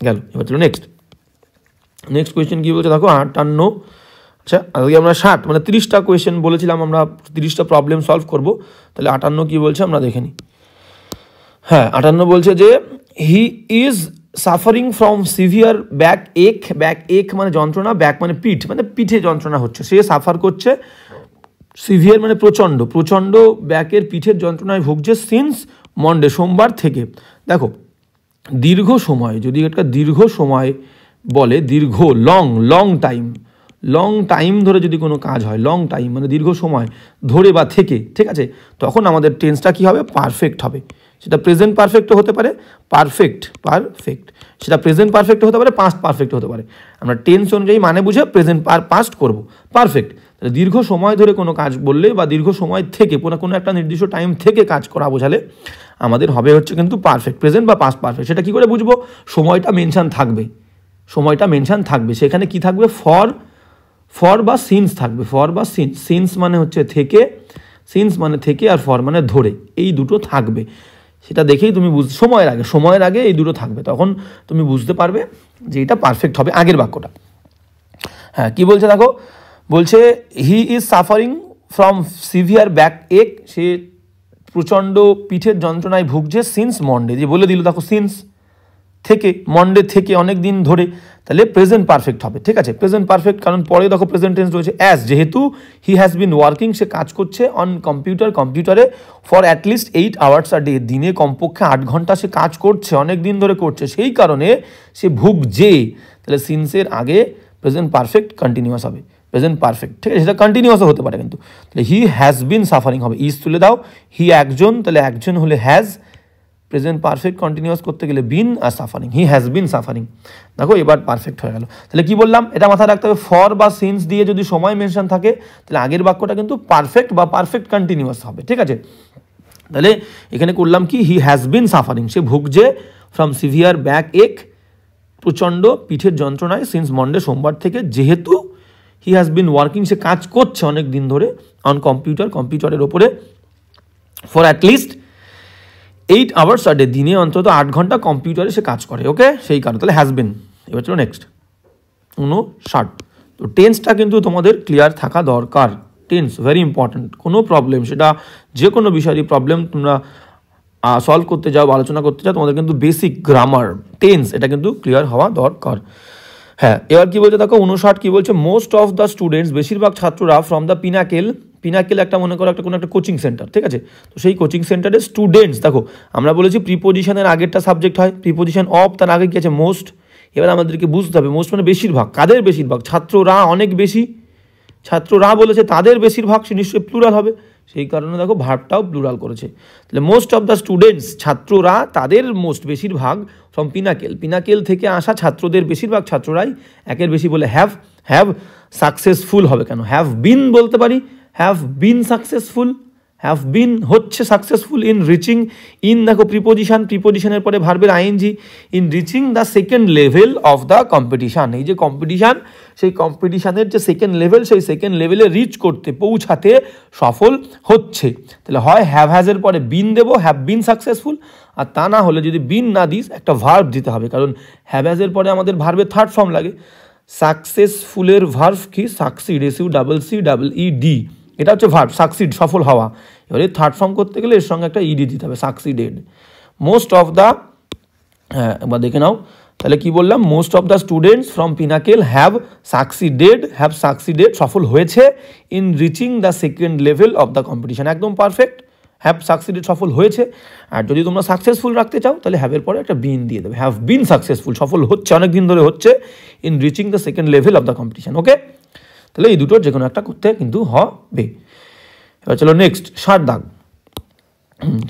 গেল। এবার চলো নেক্সট কোয়েশ্চেন কী বলছে দেখো 58। আচ্ছা, আজকে আমরা 60 মানে 30টা কোয়েশ্চেন বলেছিলাম, আমরা 30টা প্রবলেম সলভ করব। তাহলে 58 কী বলছে আমরা দেখে নিই। হ্যাঁ, 58 বলছে যে he is suffering from severe back এক মানে যন্ত্রণা, ব্যাক মানে পিঠ, মানে পিঠে যন্ত্রণা হচ্ছে, সে সাফার করছে। সিভিয়ার মানে প্রচণ্ড ব্যাকের পিঠের যন্ত্রণায় ভুগছে সিন্স মন্ডে, সোমবার থেকে। দেখো, দীর্ঘ সময়, যদি একটা দীর্ঘ সময় বলে, দীর্ঘ লং টাইম ধরে যদি কোনো কাজ হয়, লং টাইম মানে দীর্ঘ সময় ধরে বা থেকে, ঠিক আছে, তখন আমাদের টেন্সটা কী হবে? পারফেক্ট হবে। সেটা প্রেজেন্ট পারফেক্টও হতে পারে, পারফেক্ট সেটা প্রেজেন্ট পারফেক্ট হতে পারে, পাস্ট পারফেক্ট হতে পারে। আমরা টেন্স অনুযায়ী মানে বুঝে প্রেজেন্ট পাস্ট করব, পারফেক্ট। তাহলে দীর্ঘ সময় ধরে কোনো কাজ বললে বা দীর্ঘ সময় থেকে কোনো একটা নির্দিষ্ট টাইম থেকে কাজ করা বোঝালে আমাদের হবে হচ্ছে কিন্তু পারফেক্ট, প্রেজেন্ট বা পাস্ট পারফেক্ট। সেটা কী করে বুঝবো? সময়টা মেনশান থাকবে, সেখানে কি থাকবে? ফর বা সিন্স থাকবে, সিন্স মানে হচ্ছে থেকে, আর ফর মানে ধরে, এই দুটো থাকবে। সেটা দেখেই তুমি সময়ের আগে এই দুটো থাকবে, তখন তুমি বুঝতে পারবে যে এটা পারফেক্ট হবে আগের বাক্যটা। হ্যাঁ, কি বলছে দেখো, বলছে he is suffering from severe back এক, সে প্রচণ্ড পিঠের যন্ত্রণায় ভুগছে সিন্স মন্ডে, যে বলে দিল দেখো, সিন্স থেকে, মন্ডে থেকে, অনেক দিন ধরে, তাহলে প্রেজেন্ট পারফেক্ট হবে। ঠিক আছে, প্রেজেন্ট পারফেক্ট, কারণ পরে দেখো প্রেজেন্ট টেন্স রয়েছে অ্যাজ, যেহেতু হি হ্যাজ বিন ওয়ার্কিং, সে কাজ করছে অন কম্পিউটারে for at least 8 hours a day, দিনে কমপক্ষে 8 ঘন্টা সে কাজ করছে, অনেক দিন ধরে করছে, সেই কারণে সে ভুগছে। তাহলে সিন্সের আগে প্রেজেন্ট পারফেক্ট কন্টিনিউয়াস হবে, প্রেজেন্ট পারফেক্ট, ঠিক আছে, সেটা কন্টিনিউয়াসও হতে পারে কিন্তু। তাহলে হি হ্যাজ বিন সাফারিং হবে, ইজ তুলে দাও, হি একজন, তাহলে একজন হলে হ্যাজ, প্রেজেন্ট পারফেক্ট কন্টিনিউয়াস করতে গেলে বিন আর suffering, he has been suffering. দেখো এবার পারফেক্ট হয়ে গেল। তাহলে কি বললাম, এটা মাথায় রাখতে হবে, ফর বা সিন্স দিয়ে যদি সময় মেনশন থাকে তাহলে আগের বাক্যটা কিন্তু পারফেক্ট বা পারফেক্ট কন্টিনিউয়াস হবে। ঠিক আছে, তাহলে এখানে করলাম কি, হি হ্যাজ বিন সাফারিং, সে ভুগছে ফ্রম সিভিয়ার ব্যাক এক, প্রচণ্ড পিঠের যন্ত্রণায়, সিন্স মন্ডে, সোমবার থেকে, যেহেতু হি হ্যাজ বিন ওয়ার্কিং, সে কাজ করছে অনেক দিন ধরে অন কম্পিউটারের ওপরে, for at least 8 hours a day, দিনে অন্তত 8 ঘন্টা কম্পিউটারে সে কাজ করে। ওকে, সেই কারণে তাহলে হ্যাজ বিন। এবার চলো নেক্সট 59। তো টেন্সটা কিন্তু তোমাদের ক্লিয়ার থাকা দরকার, টেন্স ভেরি ইম্পর্ট্যান্ট। কোনো প্রবলেম, সেটা যে কোনো বিষয়েরই প্রবলেম তোমরা সলভ করতে যাও বা আলোচনা করতে চাও, তোমাদের কিন্তু বেসিক গ্রামার, টেন্স, এটা কিন্তু ক্লিয়ার হওয়া দরকার। হ্যাঁ, এবার কি বলছে দেখো 59 কি বলছে, মোস্ট অফ দ্য স্টুডেন্টস, বেশিরভাগ ছাত্ররা, ফ্রম দ্য পিনাকেল একটা মনে করো কোনো একটা কোচিং সেন্টার, ঠিক আছে, তো সেই কোচিং সেন্টারে স্টুডেন্টস, দেখো আমরা বলেছি প্রিপোজিশনের আগেরটা সাবজেক্ট হয়, প্রিপোজিশন অফ, তার আগে কি আছে? মোস্ট। এবার আমাদেরকে বুঝতে হবে মোস্ট মানে বেশিরভাগ, কাদের বেশিরভাগ? ছাত্ররা অনেক বেশি, ছাত্ররা বলেছে তাদের বেশিরভাগ, সে নিশ্চয়ই প্লুরাল হবে, সেই কারণে দেখো ভার্বটাও প্লুরাল করেছে। তাহলে মোস্ট অফ দ্য স্টুডেন্টস, ছাত্ররা, তাদের বেশিরভাগ, ফ্রম পিনাকেল থেকে আসা ছাত্রদের বেশিরভাগ ছাত্ররাই, একের বেশি বলে হ্যাভ সাকসেসফুল হবে কেন? হ্যাভ বিন বলতে পারি, have been successful, have been হচ্ছে সাকসেসফুল ইন রিচিং, ইন দেখো প্রিপোজিশনের পরে ভার্বের ING, in reaching the second level of the competition, এই যে কম্পিটিশান, সেই কম্পিটিশানের যে সেকেন্ড লেভেল, সেই সেকেন্ড লেভেলে রিচ করতে, পৌঁছাতে সফল হচ্ছে। তাহলে হয় হ্যাভ হ্যাজের পরে বিন দেবো, হ্যাভ বিন সাকসেসফুল, আর তা না হলে যদি বিন না দিস একটা ভার্ব দিতে হবে, কারণ হ্যাভ হ্যাজের পরে আমাদের ভার্বের থার্ড ফর্ম লাগে। সাকসেসফুলের ভার্ব কি? সাকসিড, SUCCEED, এটা হচ্ছে ভার্ব, সাকসিড, সফল হওয়া। এবারে থার্ড ফর্ম করতে গেলে এর সঙ্গে একটা ইডি দিতে হবে, সাকসিডেড। মোস্ট অফ দ্য, হ্যাঁ এবার দেখে নাও, তাহলে কি বললাম, most of the students from pinnacle have succeeded, সফল হয়েছে, in reaching the second level of the competition, একদম পারফেক্ট, হ্যাভ সাকসিডেড, সফল হয়েছে। আর যদি তোমরা সাকসেসফুল রাখতে চাও তাহলে হ্যাভের পরে একটা বিন দিয়ে দেবে, হ্যাভ বিন সাকসেসফুল, সফল হচ্ছে, অনেক দিন ধরে হচ্ছে, in reaching the second level of the competition. Okay, তাহলে এই দুটোর যে কোনো একটা করতে কিন্তু হবে। এবার চলো নেক্সট 60 দাগ।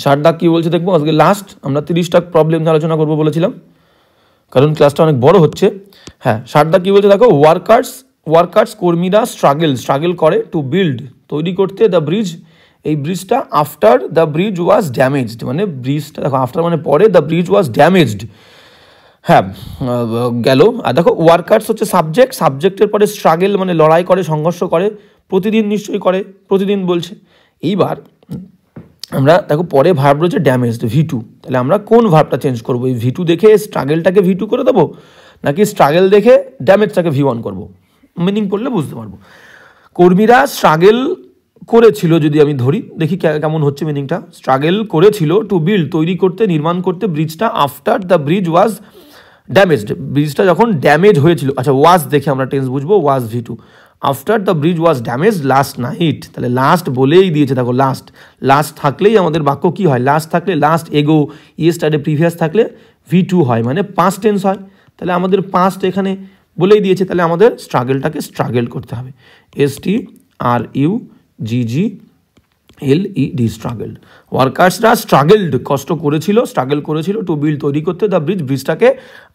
60 দাগ কী বলছে দেখবো, আজকে লাস্ট, আমরা 30টা প্রবলেম নিয়ে আলোচনা করবো বলেছিলাম, কারণ ক্লাসটা অনেক বড় হচ্ছে। হ্যাঁ, 60 দাগ কী বলছে দেখো, ওয়ার্কার্স কর্মীরা স্ট্রাগল করে, টু বিল্ড, তৈরি করতে, দ্য ব্রিজ, এই ব্রিজটা, after the bridge was damaged, মানে ব্রিজটা দেখো, আফটার মানে পরে, দ্য ব্রিজ ওয়াজ ড্যামেজড। হ্যাঁ গেল। আর দেখো ওয়ার্কার্স হচ্ছে সাবজেক্টের পরে স্ট্রাগল মানে লড়াই করে, সংঘর্ষ করে, প্রতিদিন নিশ্চয়ই করে, প্রতিদিন বলছে। এইবার আমরা দেখো পরে ভার্ব রয়েছে ড্যামেজড V2, তাহলে আমরা কোন ভার্বটা চেঞ্জ করবো? এই V2 দেখে স্ট্রাগেলটাকে V2 করে দেবো, নাকি স্ট্রাগেল দেখে ড্যামেজটাকে V1 করবো? মিনিং পড়লে বুঝতে পারবো। কর্মীরা স্ট্রাগেল করেছিল, যদি আমি ধরি দেখি কেমন হচ্ছে মিনিংটা। স্ট্রাগেল করেছিল টু বিল্ড, তৈরি করতে, নির্মাণ করতে ব্রিজটা, after the bridge was damaged, ব্রিজটা যখন ড্যামেজ হয়েছিল। আচ্ছা ওয়াজ দেখে আমরা টেন্স বুঝবো, ওয়াজ V2। After the bridge was damage last night, তাহলে লাস্ট বলেই দিয়েছে দেখো, লাস্ট লাস্ট থাকলেই আমাদের বাক্য কি হয়? লাস্ট থাকলে লাস্ট, এগো, ইয়েস্টারডে, প্রিভিয়াস থাকলে V2 হয়, মানে পাস্ট টেন্স হয়। তাহলে আমাদের পাস্ট এখানে বলেই দিয়েছে, তাহলে আমাদের স্ট্রাগেলটাকে স্ট্রাগেল করতে হবে, STRUGGLED, স্ট্রাগেলড। ওয়ার্কার্সরা স্ট্রাগেলড, কষ্ট করেছিল, স্ট্রাগল করেছিল টু বিল্ড, তৈরি করতে, দ্য ব্রিজ, ব্রিজটাকে,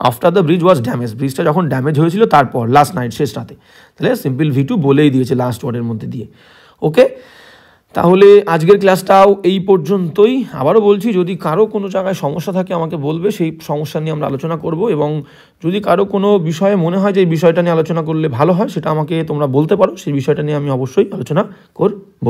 after the bridge was damage, ব্রিজটা যখন ড্যামেজ হয়েছিল তারপর, লাস্ট নাইট, শেষ রাতে। তাহলে সিম্পল V2 বলেই দিয়েছে লাস্ট ওয়ার্ডের মধ্যে দিয়ে। ওকে, তাহলে আজকের ক্লাসটাও এই পর্যন্তই। আবারও বলছি, যদি কারো কোনো জায়গায় সমস্যা থাকে আমাকে বলবে, সেই সমস্যা নিয়ে আমরা আলোচনা করব, এবং যদি কারো কোনো বিষয়ে মনে হয় যে এই বিষয়টা নিয়ে আলোচনা করলে ভালো হয়, সেটা আমাকে তোমরা বলতে পারো, সেই বিষয়টা নিয়ে আমি অবশ্যই আলোচনা করব।